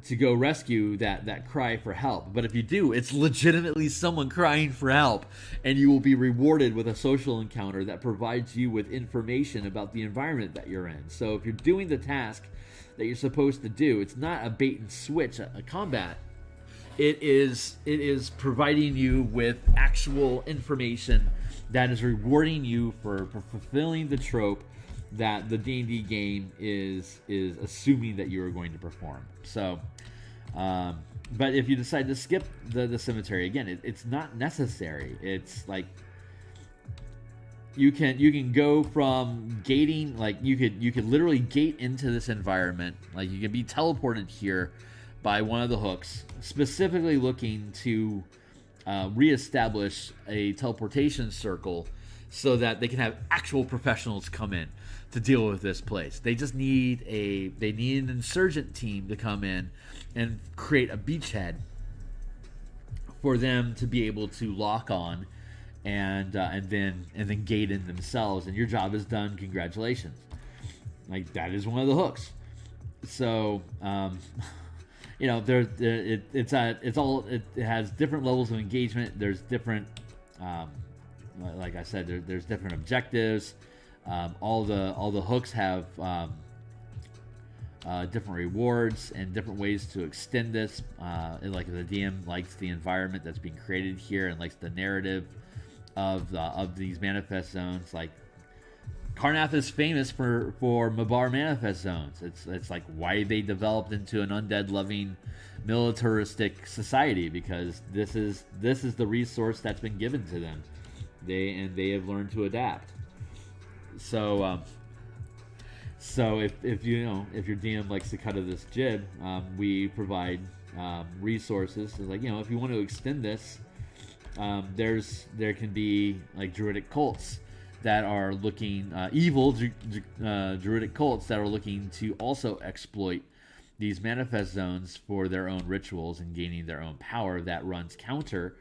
to go rescue that cry for help. But if you do, it's legitimately someone crying for help, and you will be rewarded with a social encounter that provides you with information about the environment that you're in. So if you're doing the task that you're supposed to do, it's not a bait and switch, a combat. It is providing you with actual information that is rewarding you for fulfilling the trope that the D&D game is assuming that you are going to perform. So, but if you decide to skip the cemetery, again, it's not necessary. It's like you can go from gating, like you could literally gate into this environment. Like you can be teleported here by one of the hooks, specifically looking to reestablish a teleportation circle so that they can have actual professionals come in to deal with this place. They just need an insurgent team to come in and create a beachhead for them to be able to lock on and then gate in themselves, and your job is done. Congratulations. Like, that is one of the hooks. So you know, it has different levels of engagement. There's different, like I said, there's different objectives. All the hooks have different rewards and different ways to extend this. Like the DM likes the environment that's being created here and likes the narrative of these manifest zones. Like, Karnath is famous for Mabar manifest zones. It's like why they developed into an undead loving militaristic society, because this is the resource that's been given to them. They have learned to adapt. So if your DM likes to cut of this jib, we provide resources. It's like, if you want to extend this, there can be like druidic cults that are looking, evil druidic cults that are looking to also exploit these manifest zones for their own rituals and gaining their own power that runs counter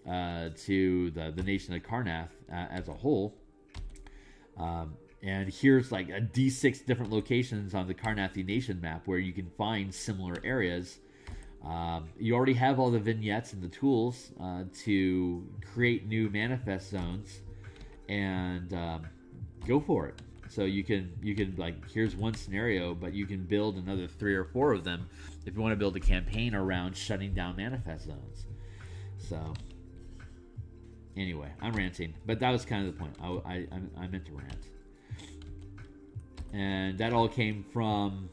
to the nation of Karnath as a whole. And here's like a D6 different locations on the Karnathi nation map where you can find similar areas. You already have all the vignettes and the tools to create new manifest zones, and go for it. So you can like, here's one scenario, but you can build another 3 or 4 of them if you want to build a campaign around shutting down manifest zones. So anyway, I'm ranting, but that was kind of the point. I meant to rant, and that all came from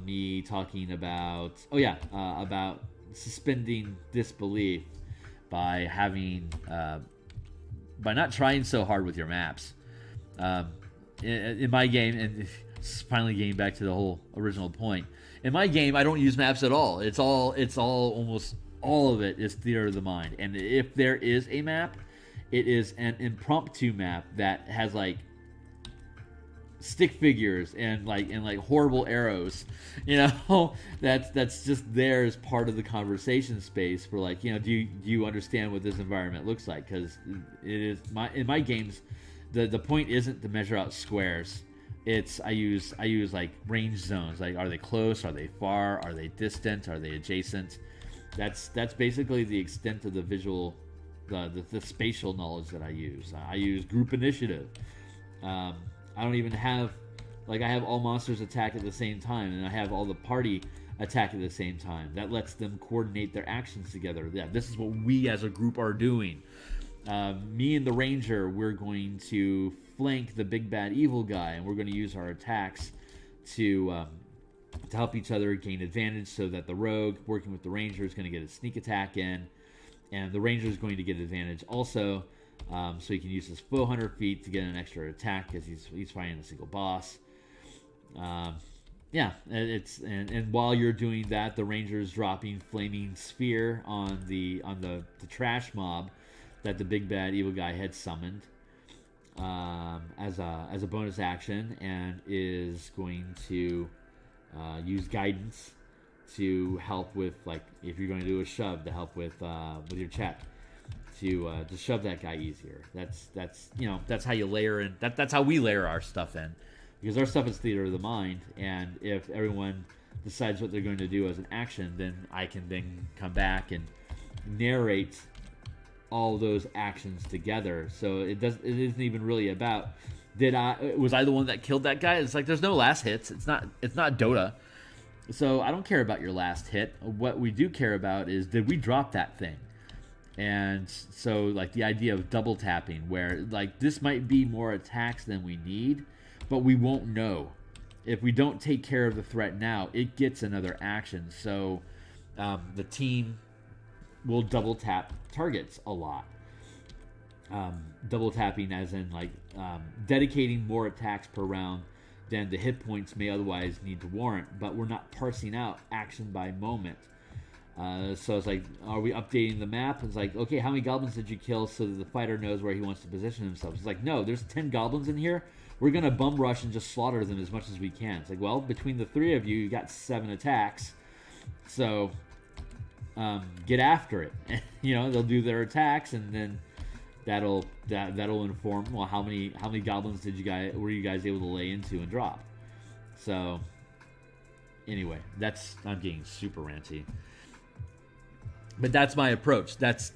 me talking about about suspending disbelief by having by not trying so hard with your maps. In my game, and finally getting back to the whole original point, in my game I don't use maps at all. It's all almost all of it is theater of the mind. And if there is a map, it is an impromptu map that has like stick figures and horrible arrows, that's just there as part of the conversation space for like, do you understand what this environment looks like? Because it is in my games, the point isn't to measure out squares. It's I use like range zones. Like, are they close? Are they far? Are they distant? Are they adjacent? That's basically the extent of the visual, the spatial knowledge that I use. I use group initiative. I don't even have, like, I have all monsters attack at the same time, and I have all the party attack at the same time. That lets them coordinate their actions together. Yeah, this is what we as a group are doing. Me and the ranger, we're going to flank the big bad evil guy, and we're going to use our attacks to help each other gain advantage, so that the rogue working with the ranger is going to get a sneak attack in, and the ranger is going to get advantage also. So he can use his 400 feet to get an extra attack because he's fighting a single boss. And while you're doing that, the ranger is dropping flaming sphere on the trash mob that the big bad evil guy had summoned as a bonus action, and is going to use guidance to help with, like, if you're going to do a shove, to help with your check. To shove that guy easier. That's how you layer in. That's how we layer our stuff in, because our stuff is theater of the mind. And if everyone decides what they're going to do as an action, then I can then come back and narrate all those actions together. So it isn't even really about was I the one that killed that guy? It's like there's no last hits. It's not Dota. So I don't care about your last hit. What we do care about is, did we drop that thing? And so like the idea of double tapping, where like this might be more attacks than we need, but we won't know. If we don't take care of the threat now, it gets another action. So the team will double tap targets a lot. Double tapping as in like dedicating more attacks per round than the hit points may otherwise need to warrant, but we're not parsing out action by moment. So it's like, are we updating the map? It's like, okay, how many goblins did you kill so that the fighter knows where he wants to position himself? It's like, no, there's 10 goblins in here. We're going to bum rush and just slaughter them as much as we can. It's like, well, between the 3 of you, you got 7 attacks. So get after it. They'll do their attacks, and then that'll inform, well, how many goblins were you guys able to lay into and drop? So anyway, I'm getting super ranty, but that's my approach. That's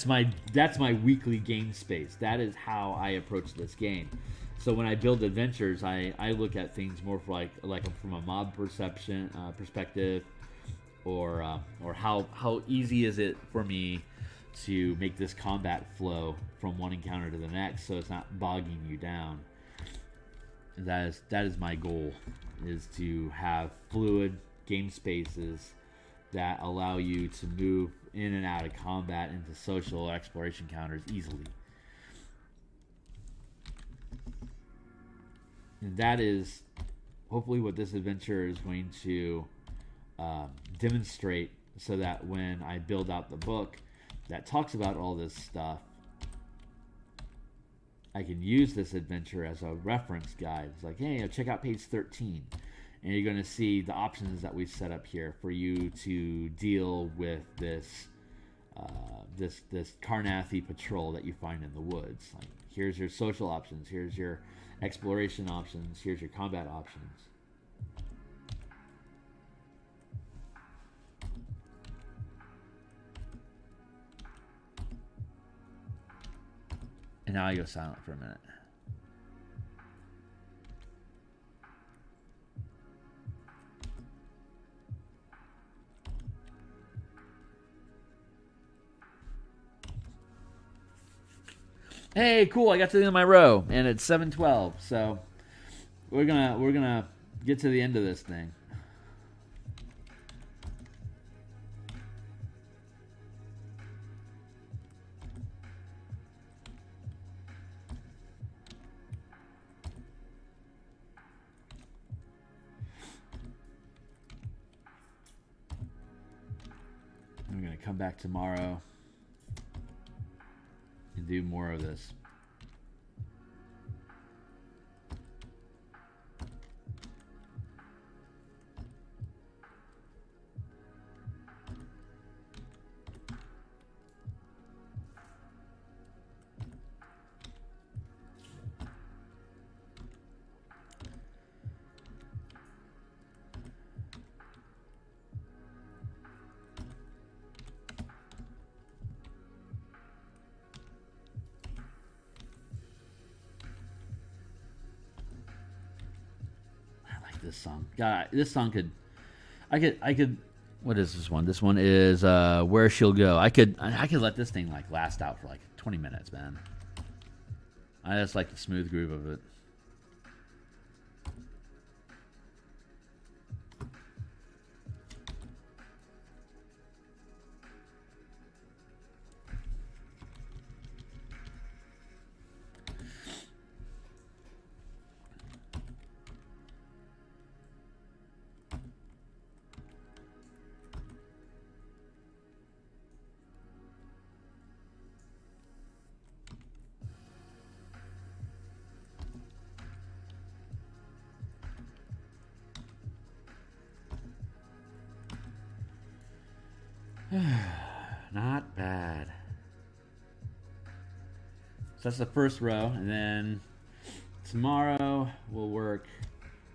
my weekly game space. That is how I approach this game. So when I build adventures, I look at things more for like from a mob perspective, or how easy is it for me to make this combat flow from one encounter to the next, so it's not bogging you down. That is my goal, is to have fluid game spaces that allow you to move in and out of combat into social exploration counters easily. And that is hopefully what this adventure is going to demonstrate, so that when I build out the book that talks about all this stuff, I can use this adventure as a reference guide. It's like, hey, check out page 13, and you're going to see the options that we set up here for you to deal with this Karnathi patrol that you find in the woods. Like, here's your social options, here's your exploration options, here's your combat options. And now I go silent for a minute. Hey, cool! I got to the end of my row, and it's 7:12. So we're gonna get to the end of this thing. I'm going to come back tomorrow and do more of this. This song, God, this song could, I could. What is this one? This one is Where She'll Go. I could let this thing like last out for like 20 minutes, man. I just like the smooth groove of it. Not bad. So that's the first row, and then tomorrow we'll work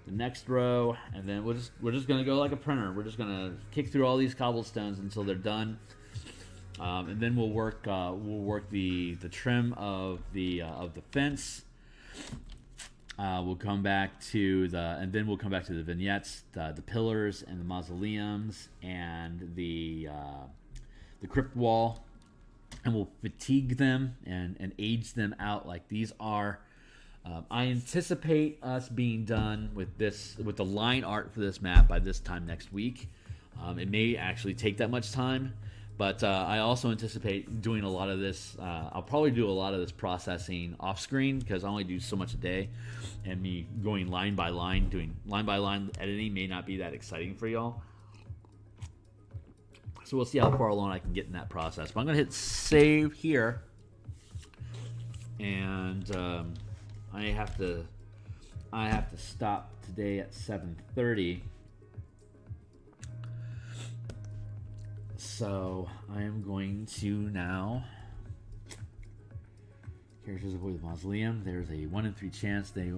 the next row, and then we're just gonna go like a printer. We're just gonna kick through all these cobblestones until they're done, and then we'll work the trim of the fence. We'll come back to the vignettes, the pillars and the mausoleums and the crypt wall, and we'll fatigue them and age them out like these are. I anticipate us being done with the line art for this map by this time next week. It may actually take that much time, but I also anticipate doing a lot of this. I'll probably do a lot of this processing off screen because I only do so much a day, and me going line by line, doing line by line editing may not be that exciting for y'all. So we'll see how far along I can get in that process. But I'm gonna hit save here, and I have to stop today at 7:30. So I am going to now. Characters avoid the mausoleum. There's a 1 in 3 chance they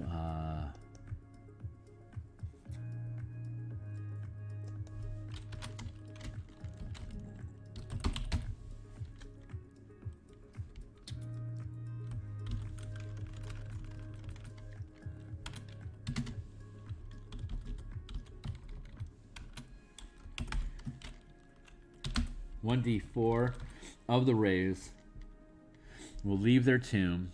1d4 of the rays will leave their tomb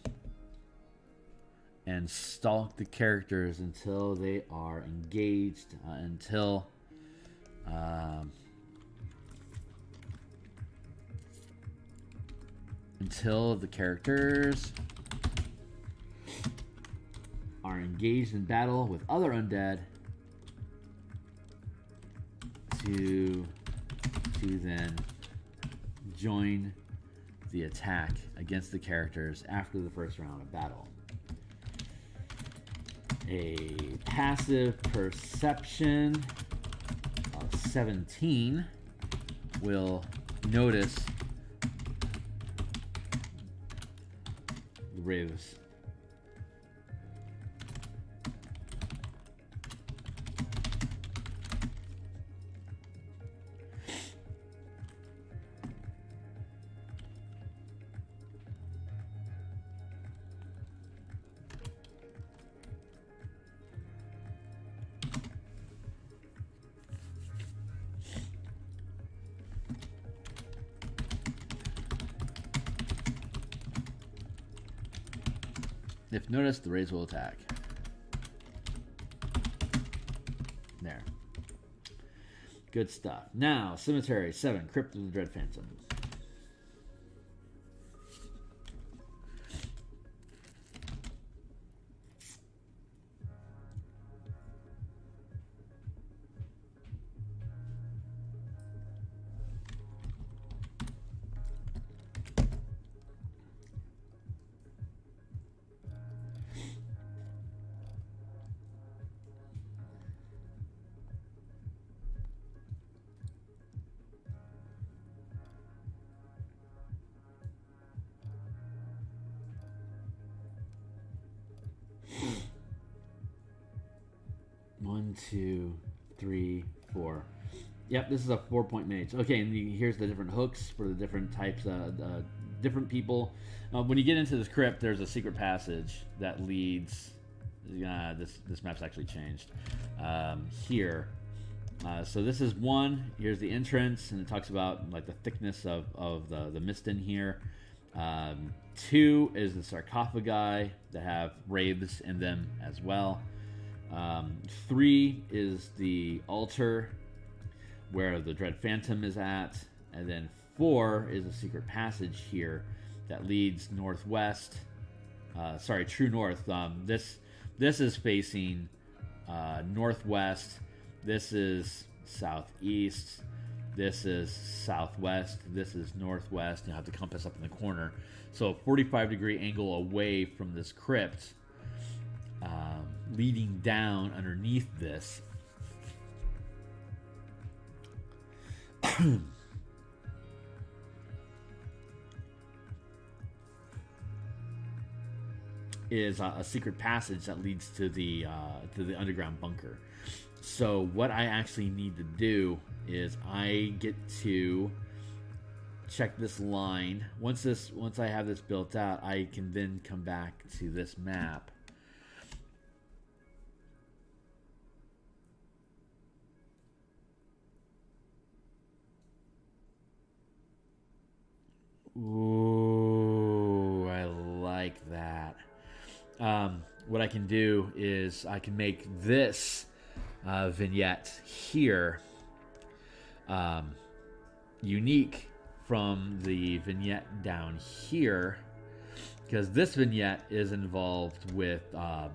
and stalk the characters until they are engaged, until the characters are engaged in battle with other undead to then join the attack against the characters after the first round of battle. A passive perception of 17 will notice the raves. If noticed, the rays will attack. There. Good stuff. Now, Cemetery 7, Crypt of the Dread Phantom. One, two, three, four. Yep, this is a 4-point mage. Okay, and here's the different hooks for the different types, different people. When you get into this crypt, there's a secret passage that leads. This map's actually changed here. So this is one. Here's the entrance, and it talks about like the thickness of the mist in here. 2 is the sarcophagi that have wraiths in them as well. 3 is the altar where the Dread Phantom is at, and then 4 is a secret passage here that leads northwest. True north. This is facing northwest. This is southeast. This is southwest. This is northwest. You have to compass up in the corner. So a 45-degree angle away from this crypt, leading down underneath this. is a secret passage that leads to the underground bunker. So what I actually need to do is I get to check this line. Once I have this built out, I can then come back to this map. Ooh, I like that. What I can do is I can make this vignette here unique from the vignette down here, because this vignette is involved with a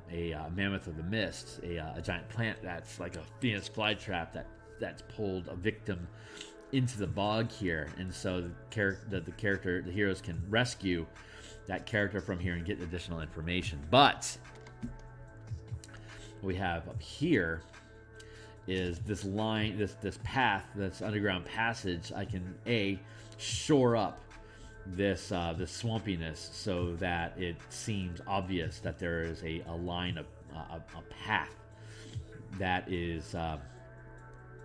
mammoth of the mist, a giant plant that's like a Venus flytrap that's pulled a victim into the bog here, and so the heroes can rescue that character from here and get additional information. But what we have up here is this line, this path, this underground passage. I can shore up this swampiness so that it seems obvious that there is a line of a path that is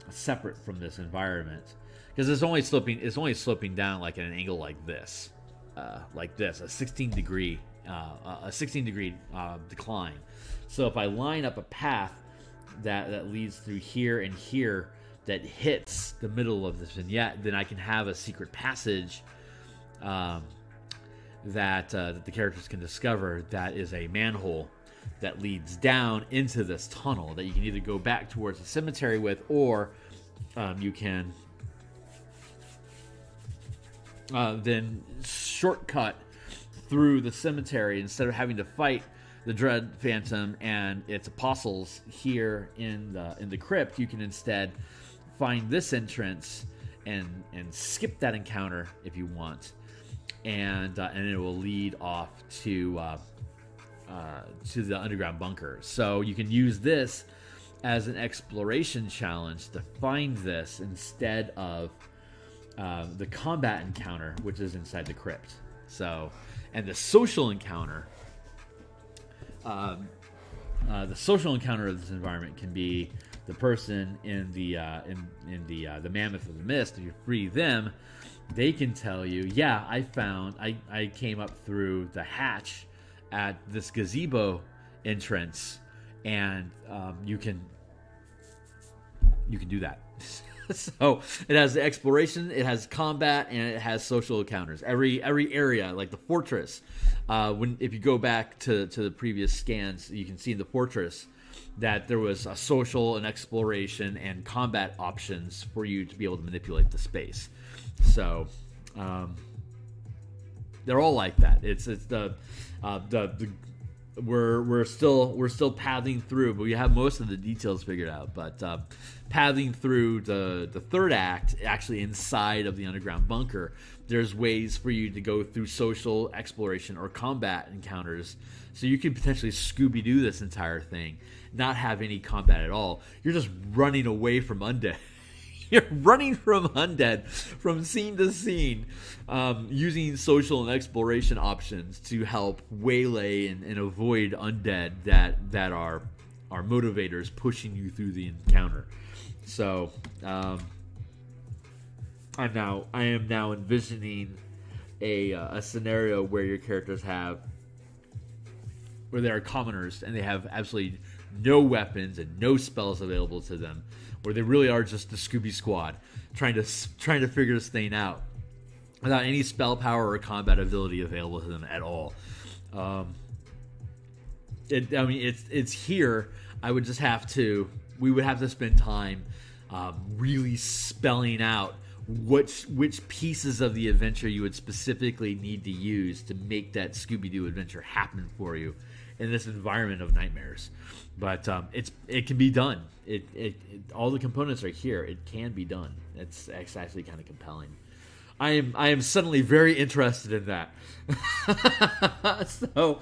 separate from this environment, because it's only sloping down like at an angle like this, a 16 degree decline. So if I line up a path that leads through here and here that hits the middle of this vignette, then I can have a secret passage that the characters can discover that is a manhole that leads down into this tunnel that you can either go back towards the cemetery with, or you can then shortcut through the cemetery instead of having to fight the Dread Phantom and its apostles here in the crypt. You can instead find this entrance and skip that encounter if you want, and it will lead off to the underground bunker. So you can use this as an exploration challenge to find this instead of the combat encounter, which is inside the crypt. So, and the social encounter of this environment can be the person in the mammoth of the mist. If you free them, they can tell you, yeah, I came up through the hatch at this gazebo entrance, and you can do that. So it has the exploration, it has combat, and it has social encounters. Every area, like the fortress, if you go back to the previous scans, you can see in the fortress that there was a social and exploration and combat options for you to be able to manipulate the space. So they're all like that. We're still pathing through, but we have most of the details figured out. But pathing through the third act, actually inside of the underground bunker, there's ways for you to go through social exploration or combat encounters. So you can potentially Scooby-Doo this entire thing, not have any combat at all. You're just running away from undead. You're running from undead from scene to scene, using social and exploration options to help waylay and avoid undead that are motivators pushing you through the encounter. So I am now envisioning a scenario where your characters where they are commoners and they have absolutely no weapons and no spells available to them, where they really are just the Scooby Squad trying to figure this thing out without any spell power or combat ability available to them at all. It's here. We would have to spend time really spelling out which pieces of the adventure you would specifically need to use to make that Scooby-Doo adventure happen for you in this environment of nightmares. But it can be done. All the components are here. It can be done. It's actually kind of compelling. I am suddenly very interested in that. So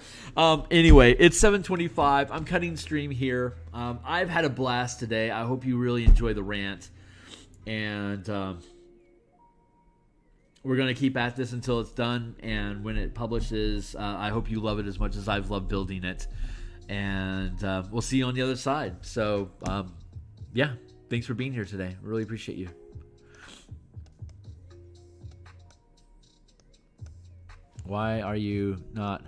anyway, it's 7:25. I'm cutting stream here. I've had a blast today. I hope you really enjoy the rant, and we're going to keep at this until it's done. And when it publishes, I hope you love it as much as I've loved building it. And we'll see you on the other side. So, yeah, thanks for being here today. Really appreciate you. Why are you not